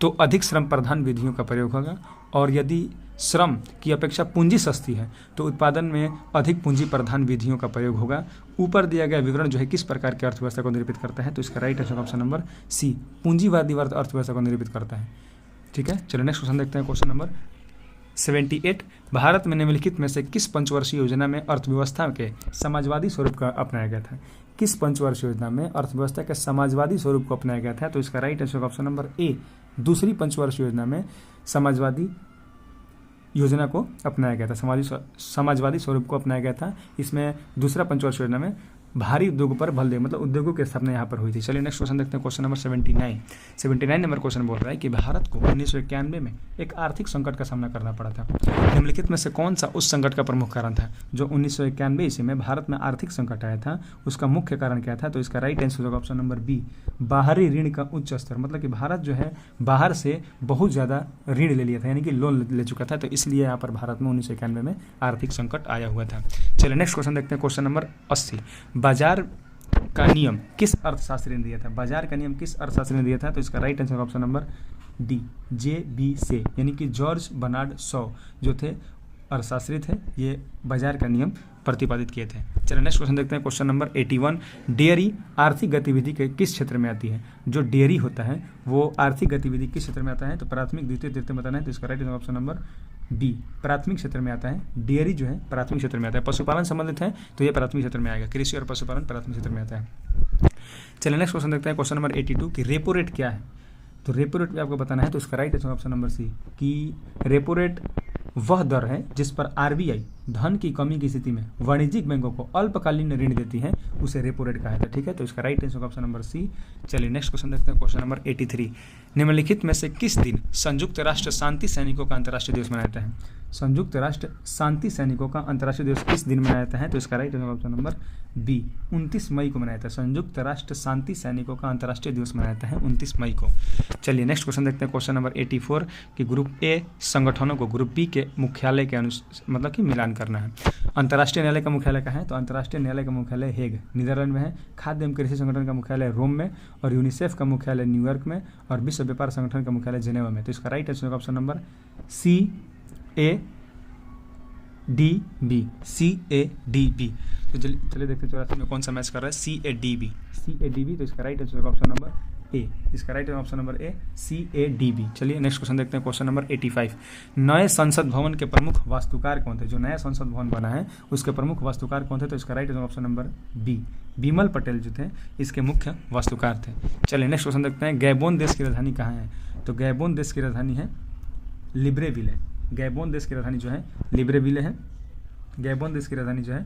तो अधिक श्रम प्रधान विधियों का प्रयोग होगा, और यदि श्रम की अपेक्षा पूंजी सस्ती है तो उत्पादन में अधिक पूंजी प्रधान विधियों का प्रयोग होगा। ऊपर दिया गया विवरण जो है किस प्रकार की अर्थव्यवस्था को निरूपित करता है? तो इसका right answer option number C, पूंजीवादी अर्थव्यवस्था को निरूपित करता है। ठीक है, चलो नेक्स्ट क्वेश्चन देखते हैं, क्वेश्चन नंबर 78 भारत में निम्नलिखित में से किस पंचवर्षीय योजना में अर्थव्यवस्था के समाजवादी स्वरूप का अपनाया गया था? किस पंचवर्षीय योजना में अर्थव्यवस्था के समाजवादी स्वरूप को अपनाया गया था? तो इसका राइट आंसर ऑप्शन नंबर ए, दूसरी पंचवर्षीय योजना में समाजवादी योजना को अपनाया गया था, समाजवादी स्वरूप को अपनाया गया था। इसमें दूसरा पंचवर्षीय योजना में भारी उद्योगों पर बल दे, मतलब उद्योगों की स्थापना यहाँ पर हुई थी। चलिए नेक्स्ट क्वेश्चन देखते हैं, क्वेश्चन नंबर 79 नंबर क्वेश्चन बोल रहा है कि भारत को 1991 में एक आर्थिक संकट का सामना करना पड़ा था। निम्नलिखित में से कौन सा उस संकट का प्रमुख कारण था? जो 1991 ईस्वी में भारत में आर्थिक संकट आया था उसका मुख्य कारण क्या था? तो इसका राइट आंसर होगा ऑप्शन नंबर बी, बाहरी ऋण का उच्च स्तर। मतलब कि भारत जो है बाहर से बहुत ज़्यादा ऋण ले लिया था, यानी कि लोन ले चुका था, तो इसलिए यहाँ पर भारत में 1991 में आर्थिक संकट आया हुआ था। चलिए नेक्स्ट क्वेश्चन देखते हैं, क्वेश्चन नंबर 80 बाजार का नियम किस अर्थशास्त्री ने दिया था? बाजार का नियम किस अर्थशास्त्री ने दिया था? तो इसका right answer option number D, JB से, यानी कि जॉर्ज बर्नार्ड शॉ जो थे अर्थशास्त्री थे, ये बाजार का नियम प्रतिपादित किए थे। चलिए नेक्स्ट क्वेश्चन देखते हैं, क्वेश्चन नंबर 81 डेयरी आर्थिक गतिविधि के किस क्षेत्र में आती है? जो डेयरी होता है वो आर्थिक गतिविधि किस क्षेत्र में आता है? तो प्राथमिक, द्वितीय, तृतीय बताना है, तो इसका right answer option number B, प्राथमिक क्षेत्र में आता है। डेयरी जो है प्राथमिक क्षेत्र में आता है। पशुपालन संबंधित है तो ये प्राथमिक क्षेत्र में आएगा, कृषि और पशुपालन प्राथमिक क्षेत्र में आता है। चलिए नेक्स्ट क्वेश्चन देखते हैं, क्वेश्चन नंबर 82 कि रेपो रेट क्या है? तो रेपो रेट भी आपको बताना है, तो इसका right answer option number C कि रेपो रेट वह दर है जिस पर RBI धन की कमी की स्थिति में वाणिज्यिक बैंकों को अल्पकालीन ऋण देती है उसे रेपो रेट कहा जाता है। ठीक है, तो इसका right answer option number C. चलिए नेक्स्ट क्वेश्चन देखते हैं, क्वेश्चन नंबर 83। निम्नलिखित में से किस दिन संयुक्त राष्ट्र शांति सैनिकों का अंतर्राष्ट्रीय दिवस मनाया जाता है? संयुक्त राष्ट्र शांति सैनिकों का अंतर्राष्ट्रीय दिवस किस दिन मनाया जाता है? तो इसका right answer option number B 29 मई को मनाया जाता है। संयुक्त राष्ट्र शांति सैनिकों का अंतर्राष्ट्रीय दिवस मनाया जाता है 29 मई को। चलिए नेक्स्ट क्वेश्चन देखते हैं, क्वेश्चन नंबर 84 कि ग्रुप ए संगठनों को ग्रुप बी के मुख्यालय के मतलब कि मिलान करना है। अंतर्राष्ट्रीय न्यायालय का मुख्यालय कहाँ है? तो अंतर्राष्ट्रीय न्यायालय का मुख्यालय हेग नीदरलैंड में है। खाद्य एवं कृषि संगठन का मुख्यालय रोम में, और यूनिसेफ का मुख्यालय न्यूयॉर्क में, और विश्व व्यापार संगठन का मुख्यालय जेनेवा में। तो इसका right answer option number CADB। CADB। तो चलिए देखते हैं 84 में कौन सा मैच कर रहा है। CADB। तो इसका right answer option number A. इसका right option number A CADB। चलिए नेक्स्ट क्वेश्चन देखते हैं, क्वेश्चन नंबर 85। नए संसद भवन के प्रमुख वास्तुकार कौन थे? जो नया संसद भवन बना है उसके प्रमुख वास्तुकार कौन थे? तो इसका right option number B Bimal Patel जो थे इसके मुख्य वास्तुकार थे। चलिए नेक्स्ट क्वेश्चन देखते हैं, गैबोन देश की राजधानी कहाँ है? तो गैबोन देश की राजधानी है लिब्रेविले। गैबोन देश की राजधानी जो है लिब्रेविले है। गैबोन देश की राजधानी जो है,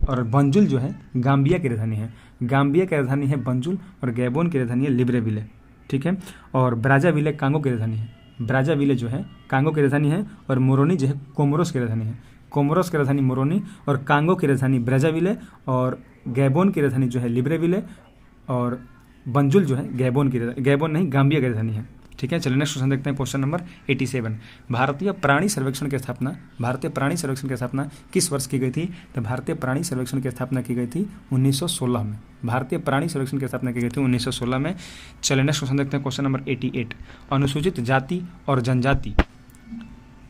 और बंजुल जो है गाम्बिया की राजधानी है। गाम्बिया की राजधानी है बंजुल, और गैबोन की राजधानी है लिब्रेविले। ठीक है, और ब्राज़ाविले कांगो की राजधानी है। ब्राज़ाविले जो है कांगो की राजधानी है, और मोरोनी जो है कोमोरोस की राजधानी है। कोमोरोस की राजधानी मोरोनी, और कांगो की राजधानी ब्राज़ाविले, और गैबोन की राजधानी जो है लिब्रेविले, और बंजुल जो है गैबोन नहीं गाम्बिया की राजधानी है। ठीक है, चलिए नेक्स्ट क्वेश्चन देखते हैं, क्वेश्चन नंबर 87। भारतीय प्राणी सर्वेक्षण की स्थापना किस वर्ष की गई थी? तो भारतीय प्राणी सर्वेक्षण की स्थापना की गई थी 1916 में। भारतीय प्राणी सर्वेक्षण की स्थापना की गई थी 1916 में। चलिए नेक्स्ट क्वेश्चन देखते हैं, क्वेश्चन नंबर 88। अनुसूचित जाति और जनजाति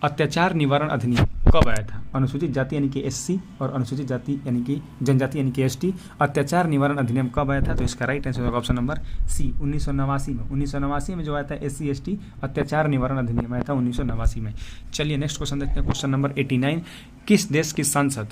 अत्याचार निवारण अधिनियम कब आया था? अनुसूचित जाति यानी कि SC, और अनुसूचित जाति यानी कि जनजाति यानी कि ST। अत्याचार निवारण अधिनियम कब आया था? तो इसका राइट आंसर होगा ऑप्शन नंबर सी 1989 में। 1989 में जो आया था SC ST अत्याचार निवारण अधिनियम आया था 1989 में। चलिए नेक्स्ट क्वेश्चन देखते हैं, क्वेश्चन नंबर 89। किस देश की संसद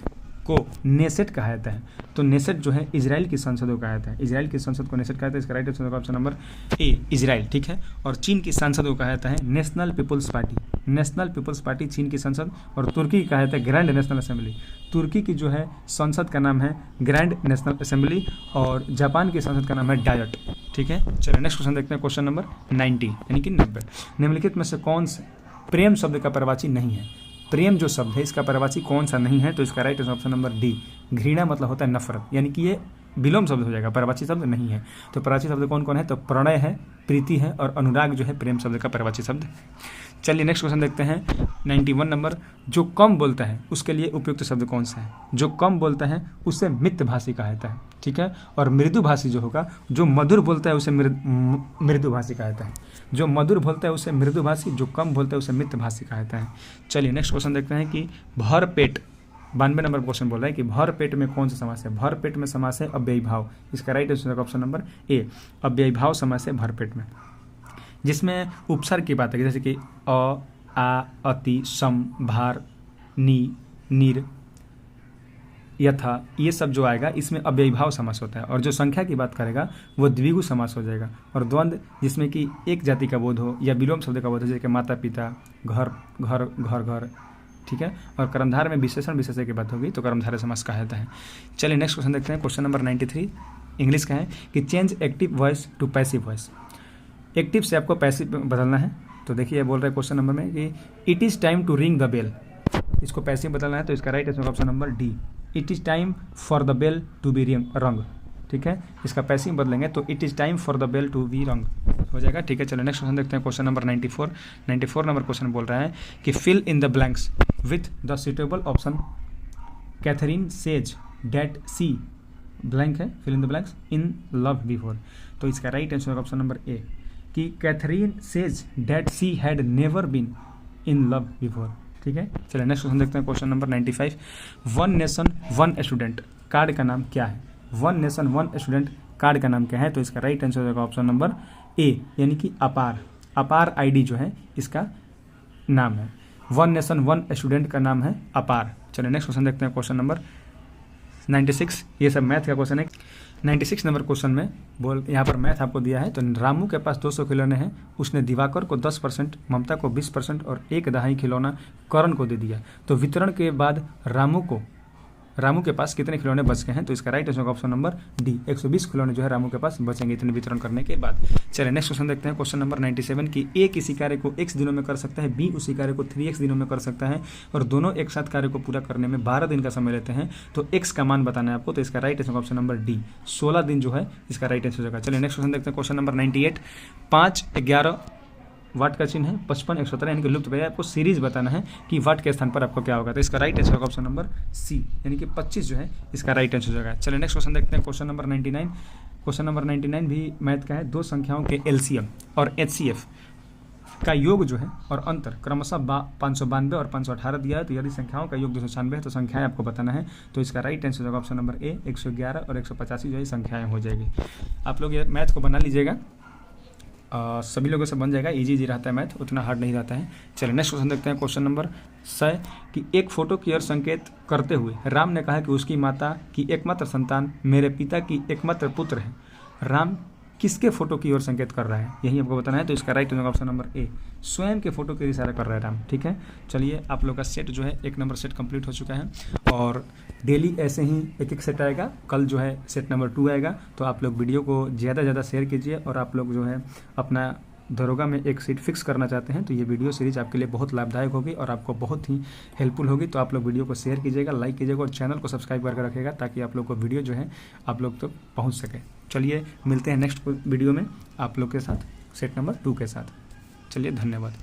को नेसेट कहा जाता है? तो नेसेट जो है इजराइल की संसद को कहा जाता है। इजराइल की संसद को नेसेट कहा जाता है। इसका राइट आंसर होगा ऑप्शन नंबर ए इजराइल। ठीक है, और चीन की संसद को कहा जाता है national people's party. National people's party चीन की संसद, और तुर्की की कहा जाता है ग्रैंड नेशनल असेंबली। तुर्की की जो है संसद का नाम है ग्रैंड नेशनल असेंबली, और जापान की संसद का नाम है डायट। ठीक है, चलिए नेक्स्ट क्वेश्चन देखते हैं, क्वेश्चन नंबर 90 यानी कि 90। निम्नलिखित में से कौन से प्रेम शब्द का पर्यायवाची नहीं है? प्रेम जो शब्द है इसका पर्यायवाची कौन सा नहीं है? तो इसका राइट ऑप्शन नंबर डी घृणा मतलब होता है नफरत, यानी कि ये विलोम शब्द हो जाएगा, पर्यायवाची शब्द नहीं है। तो पर्यायवाची शब्द कौन कौन है? तो प्रणय है, प्रीति है, और अनुराग जो है प्रेम शब्द का पर्यायवाची शब्द। चलिए नेक्स्ट क्वेश्चन देखते हैं, 91 नंबर। जो कम बोलता है उसके लिए उपयुक्त शब्द कौन सा है? जो कम बोलता है उसे मितभाषी कहा जाता है। ठीक है, और मृदुभाषी जो होगा, जो मधुर बोलता है उसे मृदुभाषी कहा जाता है। जो मधुर बोलता है उसे मृदुभाषी, जो कम बोलता है उसे मितभाषी कहा जाता है। चलिए नेक्स्ट क्वेश्चन देखते हैं कि भर पेट 92 नंबर क्वेश्चन बोल रहा है कि भर पेट में कौन सा समास है? भर पेट में समास है अव्ययी भाव। इसका right answer option number A अव्ययी भाव समास है भर पेट में, जिसमें उपसर्ग की बात है जैसे कि अ, आ, अति, सम, भार, नी, नीर, यथा, ये सब जो आएगा इसमें अव्ययी भाव समास होता है। और जो संख्या की बात करेगा वो द्विगु समास हो जाएगा। और द्वंद्व जिसमें कि एक जाति का बोध हो या विलोम शब्द का बोध हो, जैसे कि माता पिता, घर घर घर घर। ठीक है, और कर्मधार में विशेषण विशेषण की बात होगी तो कर्मधारय समास कहा जाता है। चलिए नेक्स्ट क्वेश्चन देखते हैं, क्वेश्चन नंबर 93 इंग्लिश का है कि change active voice to passive voice. Active से आपको पैसिव बदलना है। तो देखिए बोल रहा है क्वेश्चन नंबर में कि it is time to ring the bell, इसको पैसिव बदलना है। तो इसका right answer option number D it is time for the bell to be rung. ठीक है, इसका पैसिव बदलेंगे तो it is time for the bell to be rung हो जाएगा। ठीक है, चलो नेक्स्ट क्वेश्चन देखते हैं, क्वेश्चन नंबर 94 नंबर क्वेश्चन बोल रहा है कि fill in the blanks with the suitable option. Catherine says that she blank है, fill in the blanks in love before. तो इसका right answer option number A कि Catherine says that she had never been in love before. ठीक है, चलिए नेक्स्ट क्वेश्चन देखते हैं, question number 95 one nation one student card का नाम क्या है? One nation one student card का नाम क्या है? तो इसका राइट आंसर होगा ऑप्शन नंबर ए यानी कि अपार आईडी जो है इसका नाम है। वन नेशन वन स्टूडेंट का नाम है अपार। चलिए नेक्स्ट क्वेश्चन देखते हैं, क्वेश्चन नंबर 96 ये सब मैथ का क्वेश्चन है। 96 नंबर क्वेश्चन में यहाँ पर मैथ आपको दिया है। तो रामू के पास 200 खिलौने हैं, उसने दिवाकर को 10%, ममता को 20% और 1 खिलौना करण को दे दिया। तो वितरण के बाद रामू के पास कितने खिलौने बच गए हैं? तो इसका राइट आंसर होगा ऑप्शन नंबर डी, 120 खिलौने जो है रामू के पास बचेंगे इतने वितरण करने के बाद। चलिए नेक्स्ट क्वेश्चन देखते हैं, क्वेश्चन नंबर 97 की ए किसी कार्य को x दिनों में कर सकता है, बी उसी कार्य को 3x दिनों में कर सकता है और दोनों एक साथ कार्य को पूरा करने में 12 दिन का समय लेते हैं। तो x का मान बताना है आपको। तो इसका राइट आंसर होगा ऑप्शन नंबर डी, 16 दिन जो है इसका राइट आंसर होगा। चलिए नेक्स्ट क्वेश्चन देखते हैं, क्वेश्चन नंबर 98, 5 11 वाट का चिन्ह है, 55 117 यानी कि लुप्त भैया आपको सीरीज बताना है कि वाट के स्थान पर आपको क्या होगा। तो इसका राइट आंसर होगा ऑप्शन नंबर सी, यानी कि 25 जो है इसका राइट आंसर होगा। चलिए नेक्स्ट क्वेश्चन देखते हैं, क्वेश्चन नंबर 99। क्वेश्चन नंबर 99 भी मैथ का है। दो संख्याओं के एलसीएम और एचसीएफ का योग जो है और अंतर क्रमशः 592 और 518 दिया है। तो यदि संख्याओं का योग 296 है तो संख्याएं आपको बताना है। तो इसका राइट आंसर होगा ऑप्शन नंबर ए, 111 और 185 जो है संख्याएं हो जाएगी। आप लोग ये मैथ को बना लीजिएगा, सभी लोगों से बन जाएगा, इजी रहता है मैथ, उतना हार्ड नहीं रहता है। चलिए नेक्स्ट क्वेश्चन देखते हैं, क्वेश्चन नंबर 100 कि एक फोटो की ओर संकेत करते हुए राम ने कहा कि उसकी माता की एकमात्र संतान मेरे पिता की एकमात्र पुत्र है। राम किसके फोटो की ओर संकेत कर रहा है, यही आपको बताना है। तो इसका राइट होगा ऑप्शन नंबर ए, स्वयं के फोटो की इशारा कर रहा है राम। ठीक है, चलिए आप लोग का सेट जो है 1 नंबर सेट कंप्लीट हो चुका है और डेली ऐसे ही एक सेट आएगा। कल जो है सेट नंबर 2 आएगा। तो आप लोग वीडियो को ज़्यादा से ज़्यादा शेयर कीजिए और आप लोग जो है अपना दरोगा में एक सीट फिक्स करना चाहते हैं तो ये वीडियो सीरीज आपके लिए बहुत लाभदायक होगी और आपको बहुत ही हेल्पफुल होगी। तो आप लोग वीडियो को शेयर कीजिएगा, लाइक कीजिएगा और चैनल को सब्सक्राइब करके रखिएगा ताकि आप लोग को वीडियो जो है आप लोग तक पहुंच सके। चलिए मिलते हैं नेक्स्ट वीडियो में आप लोग के साथ सेट नंबर 2 के साथ। चलिए धन्यवाद।